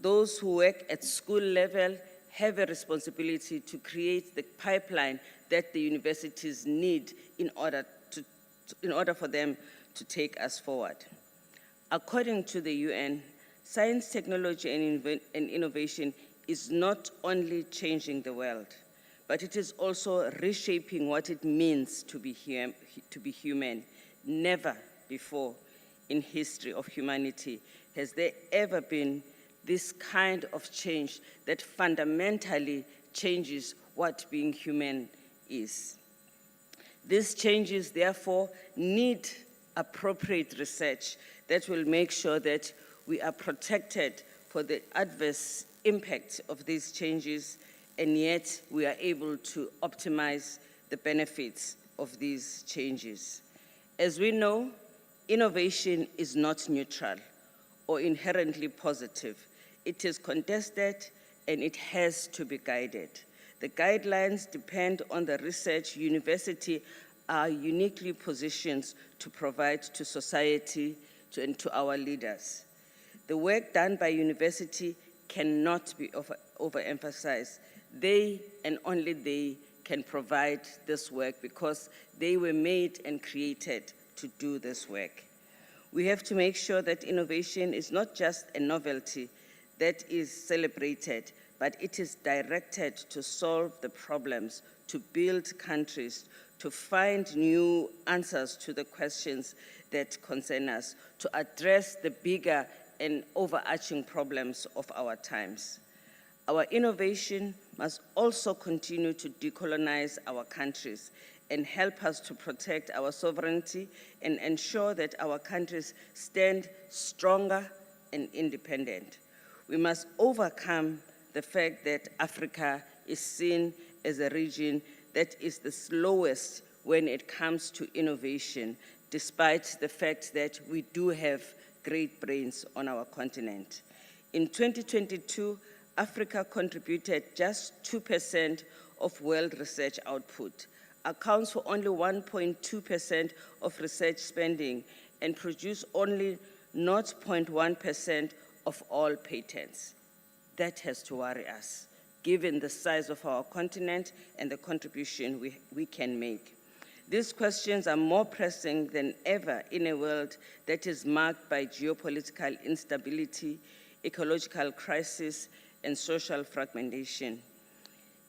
Those who work at school level have a responsibility to create the pipeline that the universities need in order for them to take us forward. According to the UN, science, technology, and innovation is not only changing the world, but it is also reshaping what it means to be human. Never before in history of humanity has there ever been this kind of change that fundamentally changes what being human is. These changes, therefore, need appropriate research that will make sure that we are protected for the adverse impact of these changes, and yet we are able to optimize the benefits of these changes. As we know, innovation is not neutral or inherently positive. It is contested and it has to be guided. The guidelines depend on the research university are uniquely positioned to provide to society and to our leaders. The work done by university cannot be overemphasized. They and only they can provide this work because they were made and created to do this work. We have to make sure that innovation is not just a novelty that is celebrated, but it is directed to solve the problems, to build countries, to find new answers to the questions that concern us, to address the bigger and overarching problems of our times. Our innovation must also continue to decolonize our countries and help us to protect our sovereignty and ensure that our countries stand stronger and independent. We must overcome the fact that Africa is seen as a region that is the slowest when it comes to innovation, despite the fact that we do have great brains on our continent. In 2022, Africa contributed just 2% of world research output, accounts for only 1.2% of research spending, and produce only 0.1% of all patents. That has to worry us, given the size of our continent and the contribution we can make. These questions are more pressing than ever in a world that is marked by geopolitical instability, ecological crisis, and social fragmentation.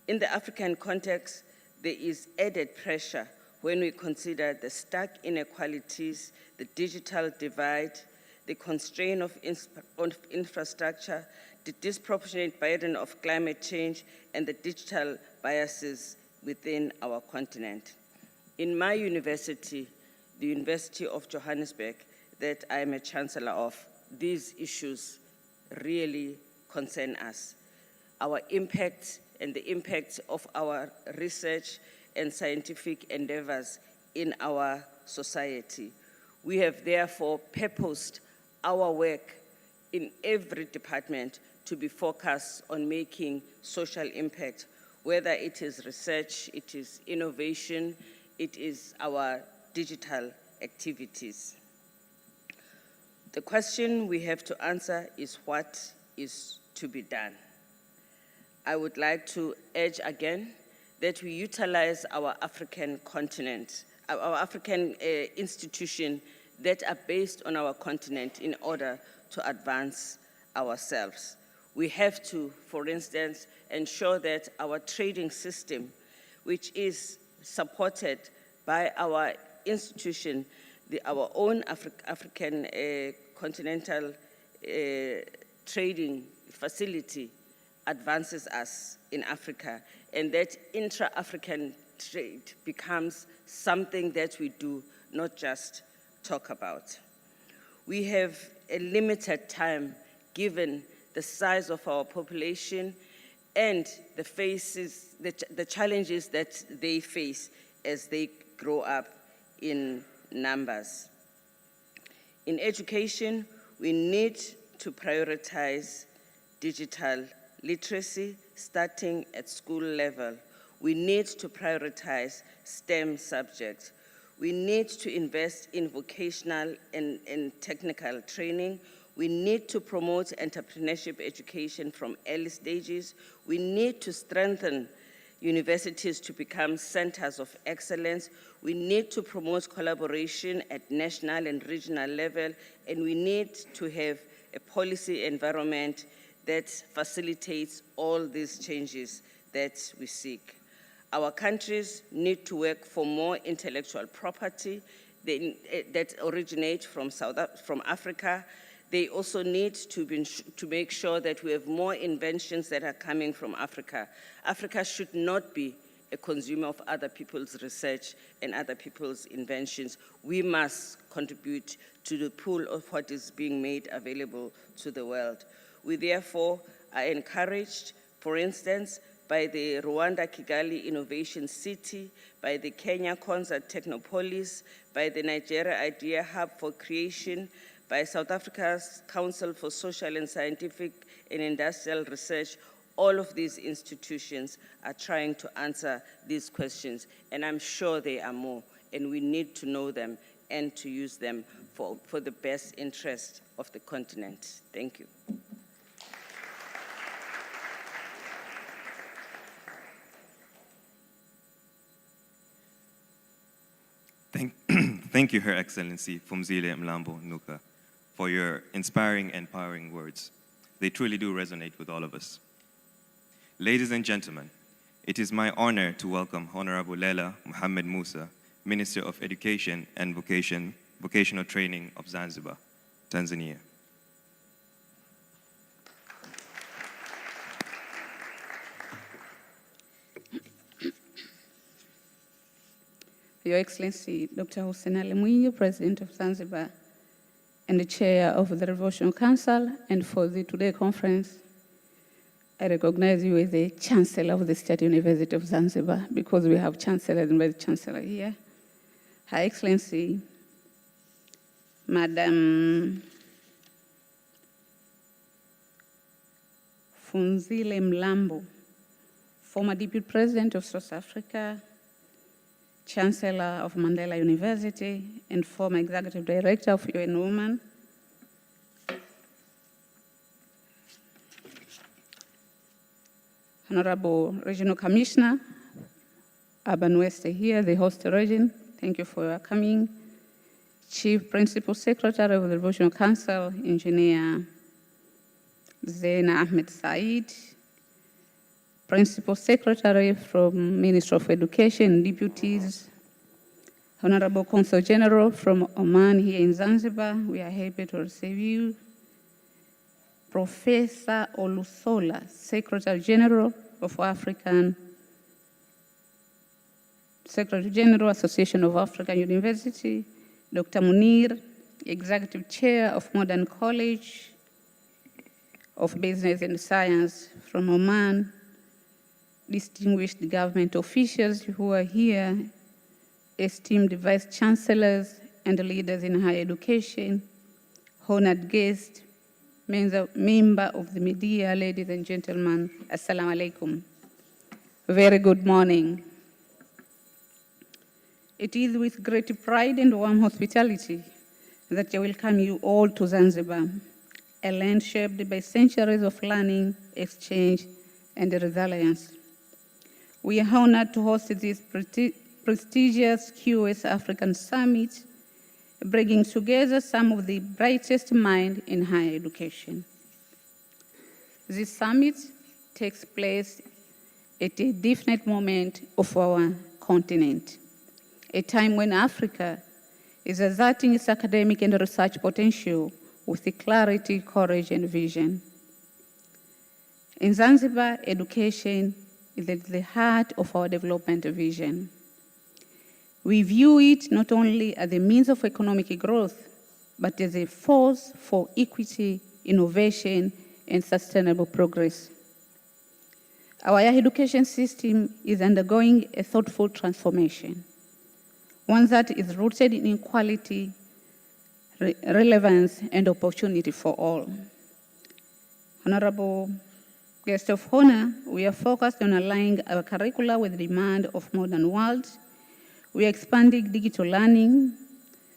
In the African context, there is added pressure when we consider the stark inequalities, the digital divide, the constraint of infrastructure, the disproportionate burden of climate change, and the digital biases within our continent. In my university, the University of Johannesburg, that I am a chancellor of, these issues really concern us. Our impact and the impact of our research and scientific endeavors in our society. We have therefore purposed our work in every department to be focused on making social impact, whether it is research, it is innovation, it is our digital activities. The question we have to answer is what is to be done. I would like to urge again that we utilize our African continent, our African institutions that are based on our continent in order to advance ourselves. We have to, for instance, ensure that our trading system, which is supported by our institution, our own African continental trading facility, advances us in Africa, and that intra-African trade becomes something that we do, not just talk about. We have a limited time given the size of our population and the challenges that they face as they grow up in numbers. In education, we need to prioritize digital literacy starting at school level. We need to prioritize STEM subjects. We need to invest in vocational and technical training. We need to promote entrepreneurship education from early stages. We need to strengthen universities to become centers of excellence. We need to promote collaboration at national and regional level, and we need to have a policy environment that facilitates all these changes that we seek. Our countries need to work for more intellectual property that originate from Africa. They also need to make sure that we have more inventions that are coming from Africa. Africa should not be a consumer of other people's research and other people's inventions. We must contribute to the pool of what is being made available to the world. We therefore are encouraged, for instance, by the Rwanda Kigali Innovation City, by the Kenya Concert Technopolis, by the Nigeria Idea Hub for Creation, by South Africa's Council for Social and Scientific and Industrial Research. All of these institutions are trying to answer these questions, and I'm sure there are more, and we need to know them and to use them for the best interest of the continent. Thank you. Thank you, Her Excellency Phumzile Mlambo Nuka, for your inspiring and empowering words. They truly do resonate with all of us. Ladies and gentlemen, it is my honor to welcome Honorable Lela Mohammed Musa, Minister of Education and Vocational Training of Zanzibar, Tanzania. Your Excellency, Dr. Hussein Ali Mwinyi, President of Zanzibar and the Chair of the Revolution Council, and for the today conference, I recognize you as the Chancellor of the State University of Zanzibar, because we have Chancellor and Vice Chancellor here. Her Excellency, Madam Phumzile Mlambo, former Deputy President of South Africa, Chancellor of Mandela University, and former Executive Director of UN Women. Honorable Regional Commissioner, Urban West here, the host region, thank you for your coming. Chief Principal Secretary of the Revolution Council, Engineer Zaina Ahmed Said, Principal Secretary from Ministry of Education, deputies, Honorable Consul General from Oman here in Zanzibar, we are happy to receive you. Professor Olusola, Secretary General of Secretary General, Association of African University, Dr. Munir, Executive Chair of Modern College of Business and Science from Oman, distinguished government officials who are here, esteemed Vice Chancellors and leaders in higher education, honored guests, member of the media, ladies and gentlemen, Assalamu alaikum. Very good morning. It is with great pride and warm hospitality that I welcome you all to Zanzibar, a land shaped by centuries of learning, exchange, and resilience. We are honored to host this prestigious QS African Summit, bringing together some of the brightest minds in higher education. This summit takes place at a definite moment of our continent, a time when Africa is asserting its academic and research potential with clarity, courage, and vision. In Zanzibar, education is at the heart of our development vision. We view it not only as a means of economic growth, but as a force for equity, innovation, and sustainable progress. Our higher education system is undergoing a thoughtful transformation, one that is rooted in equality, relevance, and opportunity for all. Honorable guest of honor, we are focused on aligning our curricula with the demand of modern world. We are expanding digital learning,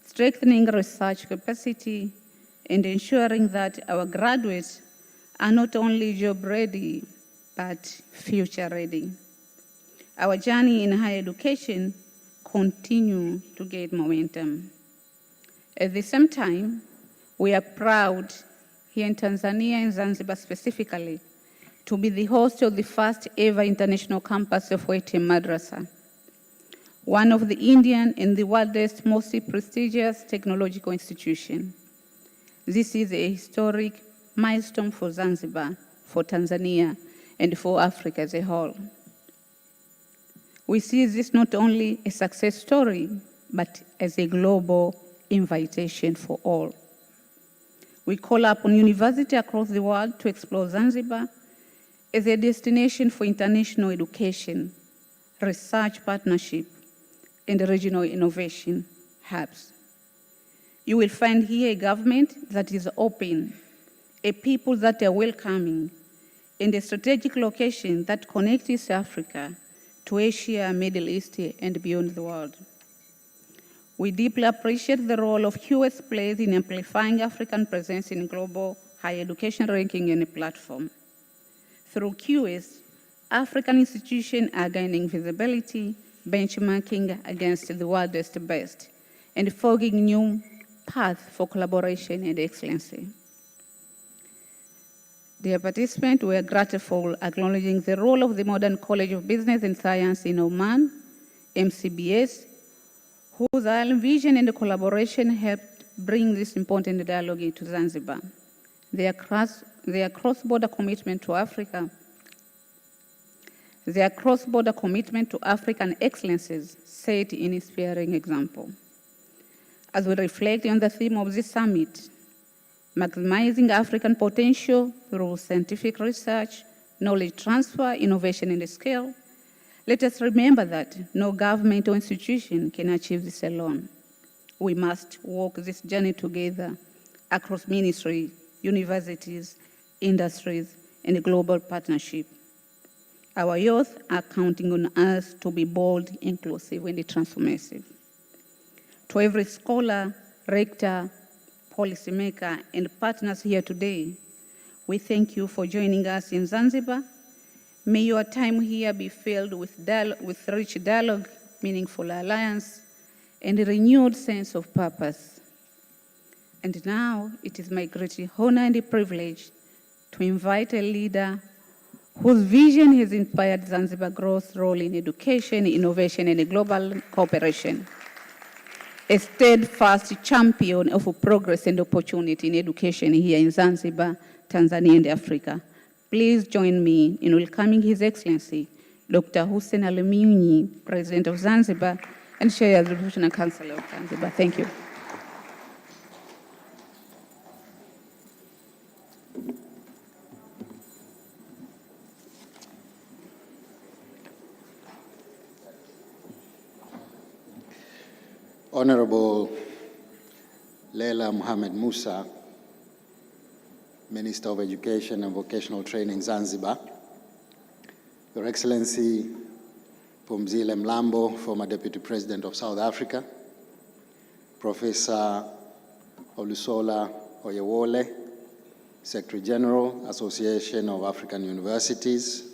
strengthening research capacity, and ensuring that our graduates are not only job ready, but future ready. Our journey in higher education continue to gain momentum. At the same time, we are proud here in Tanzania and Zanzibar specifically to be the host of the first ever international campus of Waitem Madrasa, one of the Indian and the world's most prestigious technological institution. This is a historic milestone for Zanzibar, for Tanzania, and for Africa as a whole. We see this not only a success story, but as a global invitation for all. We call upon universities across the world to explore Zanzibar as a destination for international education, research partnership, and regional innovation hubs. You will find here a government that is open, a people that are welcoming, and a strategic location that connects East Africa to Asia, Middle East, and beyond the world. We deeply appreciate the role of QS plays in amplifying African presence in global higher education ranking and platform. Through QS, African institutions are gaining visibility, benchmarking against the world's best, and forging new paths for collaboration and excellency. Dear participants, we are grateful acknowledging the role of the Modern College of Business and Science in Oman, MCBS, whose vision and collaboration helped bring this important dialogue into Zanzibar. Their cross-border commitment to Africa, their cross-border commitment to African excellences set an inspiring example. As we reflect on the theme of this summit, maximizing African potential through scientific research, knowledge transfer, innovation, and scale, let us remember that no government or institution can achieve this alone. We must walk this journey together across ministry, universities, industries, and global partnership. Our youth are counting on us to be bold, inclusive, and transformative. To every scholar, rector, policymaker, and partners here today, we thank you for joining us in Zanzibar. May your time here be filled with rich dialogue, meaningful alliance, and a renewed sense of purpose. And now, it is my great honor and privilege to invite a leader whose vision has inspired Zanzibar's growth role in education, innovation, and global cooperation. A steadfast champion of progress and opportunity in education here in Zanzibar, Tanzania, and Africa. Please join me in welcoming His Excellency, Dr. Hussein Ali Mwinyi, President of Zanzibar, and Chair of the Revolutionary Council of Zanzibar. Thank you. Honorable Leila Mohamed Musa, Minister of Education and Vocational Training, Zanzibar, Your Excellency Phumzile Mlambo, former Deputy President of South Africa, Professor Olusola Oyewole, Secretary General, Association of African Universities,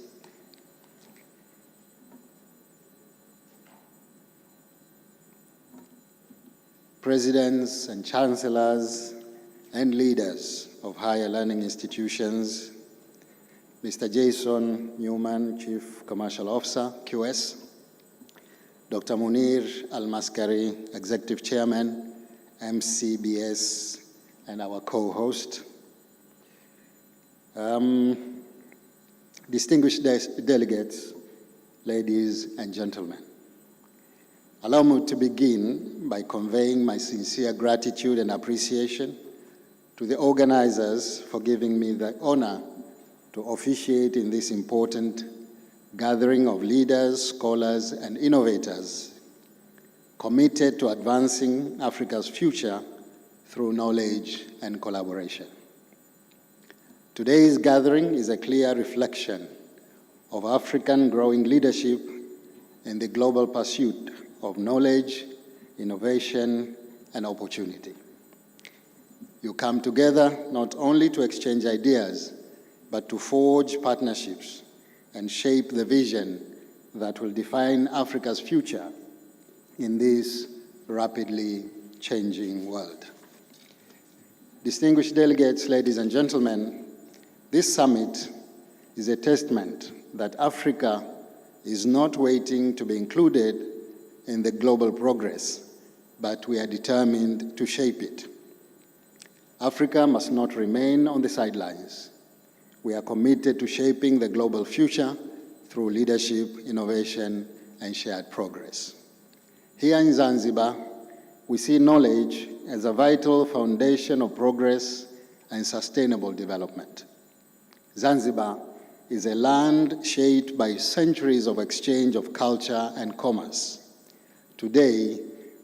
presidents and chancellors and leaders of higher learning institutions, Mr. Jason Newman, Chief Commercial Officer, QS, Dr. Munir Al-Maskari, Executive Chairman, MCBS, and our co-host. Distinguished delegates, ladies and gentlemen, allow me to begin by conveying my sincere gratitude and appreciation to the organizers for giving me the honor to officiate in this important gathering of leaders, scholars, and innovators committed to advancing Africa's future through knowledge and collaboration. Today's gathering is a clear reflection of African growing leadership in the global pursuit of knowledge, innovation, and opportunity. You come together not only to exchange ideas, but to forge partnerships and shape the vision that will define Africa's future in this rapidly changing world. Distinguished delegates, ladies and gentlemen, this summit is a testament that Africa is not waiting to be included in the global progress, but we are determined to shape it. Africa must not remain on the sidelines. We are committed to shaping the global future through leadership, innovation, and shared progress. Here in Zanzibar, we see knowledge as a vital foundation of progress and sustainable development. Zanzibar is a land shaped by centuries of exchange of culture and commerce. Today,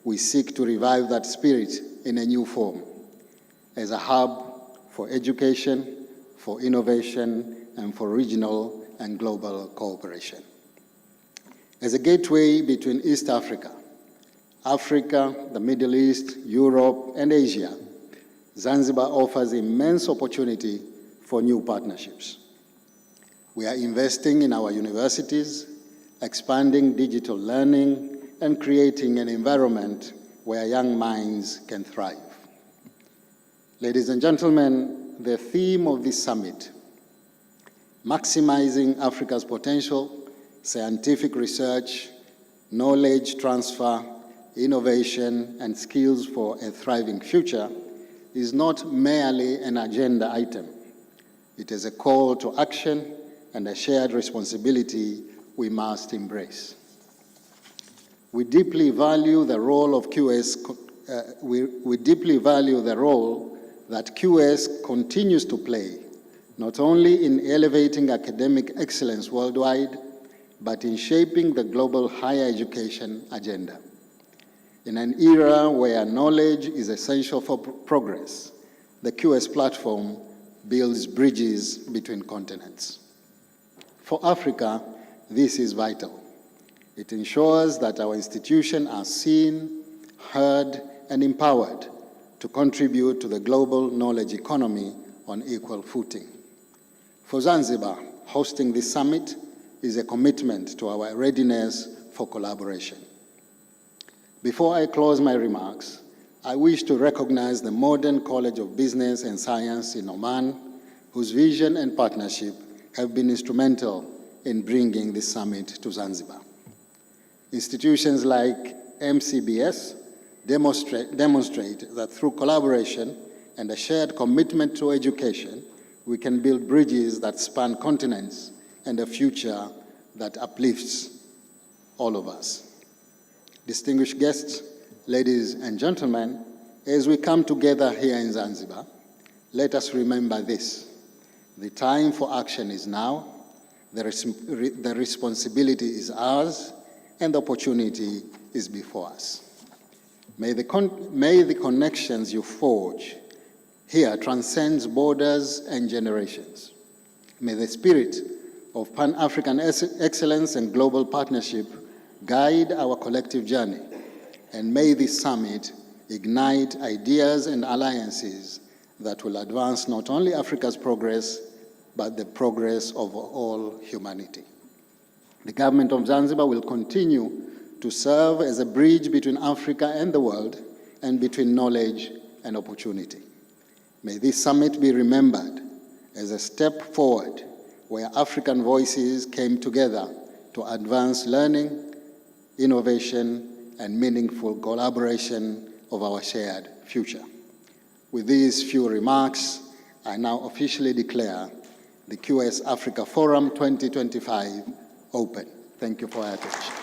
we seek to revive that spirit in a new form, as a hub for education, for innovation, and for regional and global cooperation. As a gateway between East Africa, the Middle East, Europe, and Asia, Zanzibar offers immense opportunity for new partnerships. We are investing in our universities, expanding digital learning, and creating an environment where young minds can thrive. Ladies and gentlemen, the theme of this summit, maximizing Africa's potential, scientific research, knowledge transfer, innovation, and skills for a thriving future, is not merely an agenda item. It is a call to action and a shared responsibility we must embrace. We deeply value the role of we deeply value the role that QS continues to play, not only in elevating academic excellence worldwide, but in shaping the global higher education agenda. In an era where knowledge is essential for progress, the QS platform builds bridges between continents. For Africa, this is vital. It ensures that our institutions are seen, heard, and empowered to contribute to the global knowledge economy on equal footing. For Zanzibar, hosting this summit is a commitment to our readiness for collaboration. Before I close my remarks, I wish to recognize the Modern College of Business and Science in Oman whose vision and partnership have been instrumental in bringing this summit to Zanzibar. Institutions like MCBS demonstrate that through collaboration and a shared commitment to education, we can build bridges that span continents and a future that uplifts all of us. Distinguished guests, ladies and gentlemen, as we come together here in Zanzibar, let us remember this: the time for action is now, the responsibility is ours, and the opportunity is before us. May the connections you forge here transcend borders and generations. May the spirit of Pan-African excellence and global partnership guide our collective journey, and may this summit ignite ideas and alliances that will advance not only Africa's progress, but the progress of all humanity. The government of Zanzibar will continue to serve as a bridge between Africa and the world, and between knowledge and opportunity. May this summit be remembered as a step forward where African voices came together to advance learning, innovation, and meaningful collaboration of our shared future. With these few remarks, I now officially declare the QS Africa Forum 2025 open. Thank you for your attention.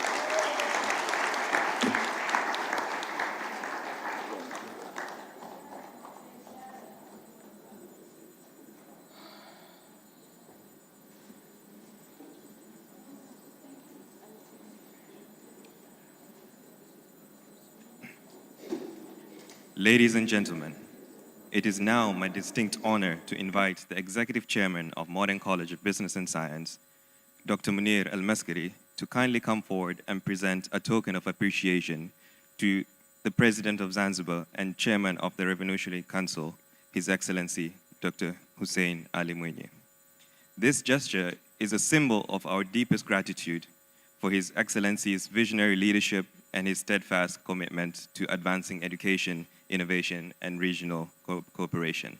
Ladies and gentlemen, it is now my distinct honor to invite the Executive Chairman of Modern College of Business and Science, Dr. Munir Al-Maskari, to kindly come forward and present a token of appreciation to the President of Zanzibar and Chairman of the Revolutionary Council, His Excellency, Dr. Hussein Ali Mwinyi. This gesture is a symbol of our deepest gratitude for His Excellency's visionary leadership and his steadfast commitment to advancing education, innovation, and regional cooperation.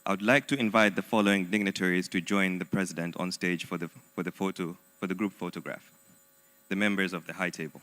I would like to invite the following dignitaries to join the President on stage for the group photograph. The members of the High Table.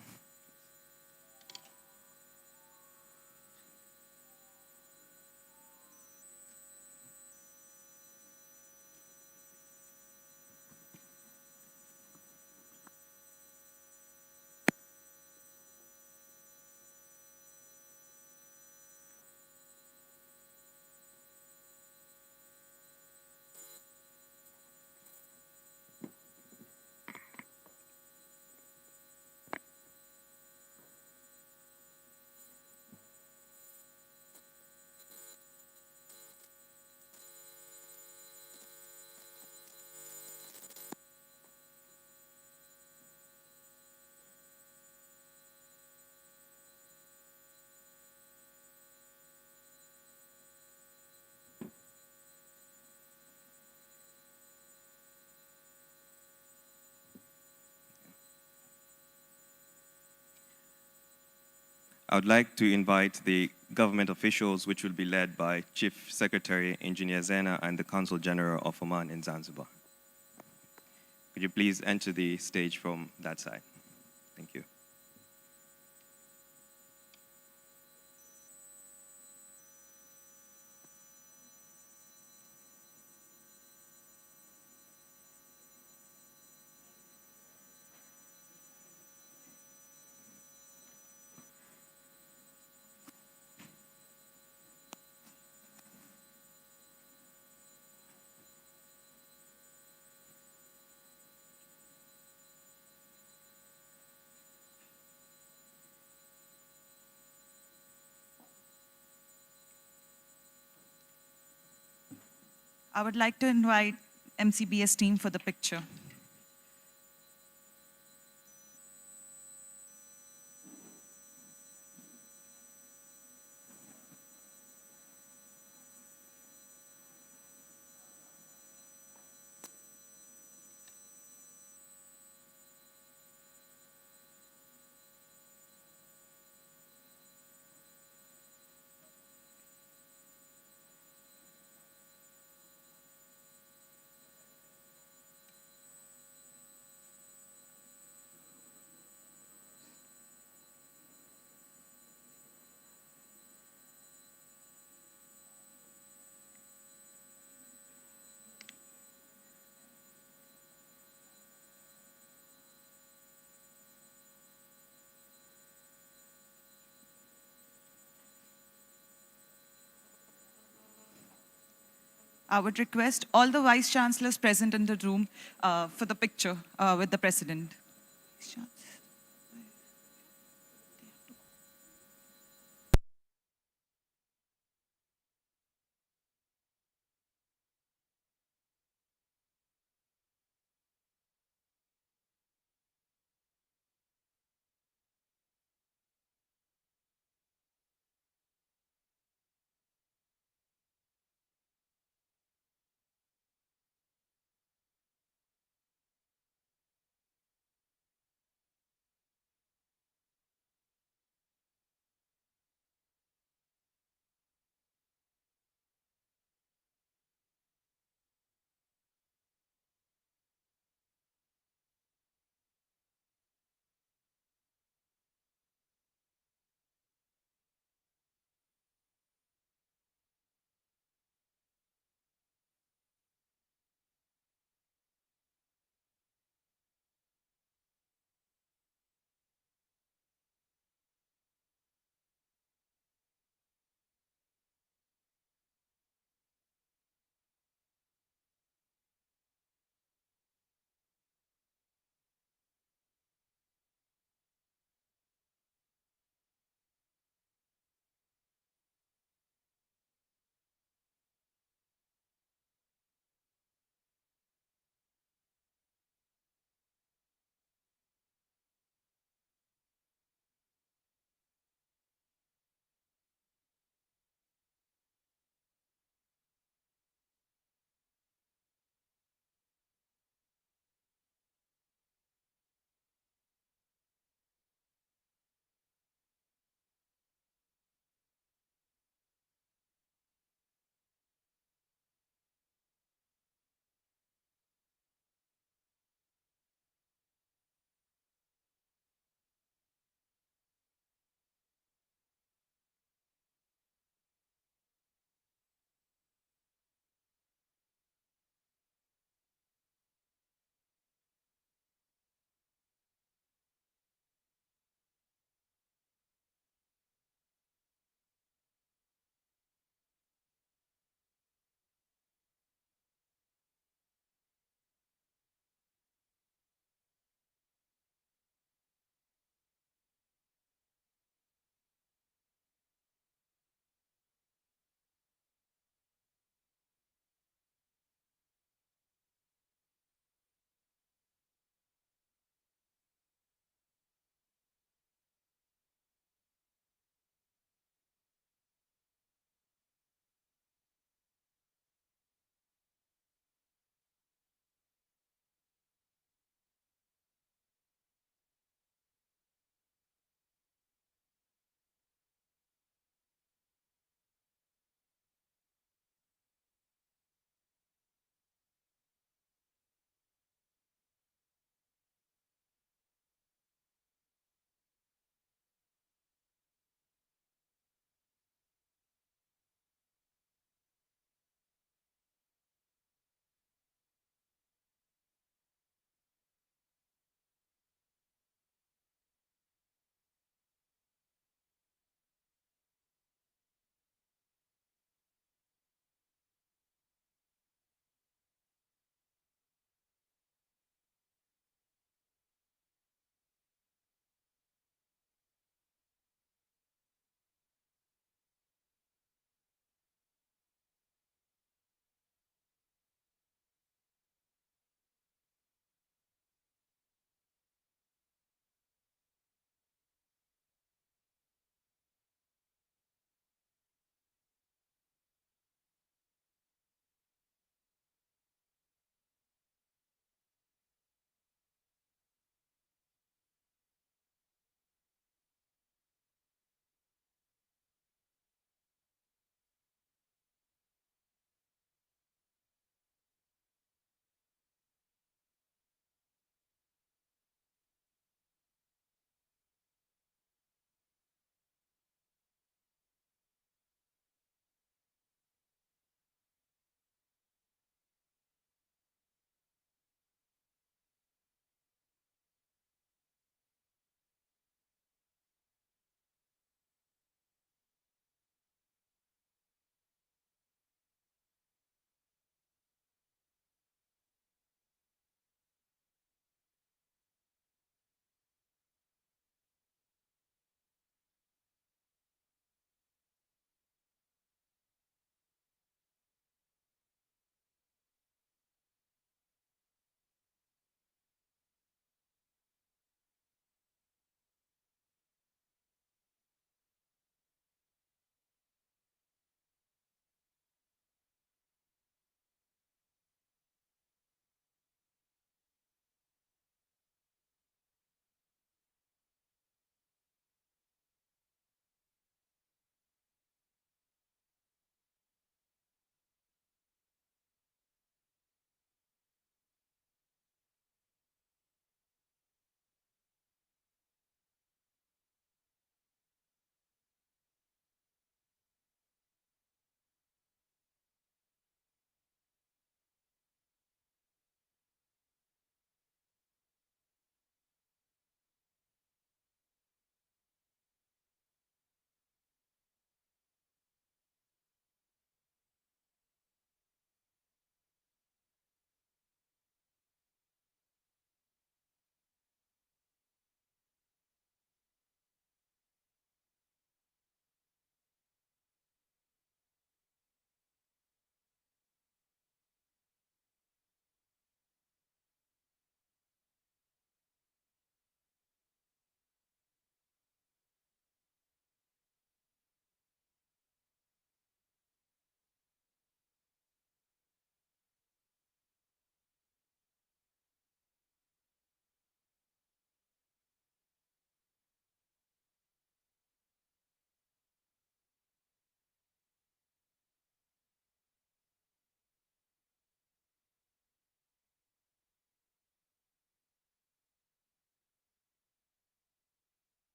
I would like to invite the government officials, which will be led by Chief Secretary Engineer Zena and the Consul General of Oman in Zanzibar. Could you please enter the stage from that side? Thank you. I would like to invite MCBS team for the picture. I would request all the vice chancellors present in the room for the picture with the president.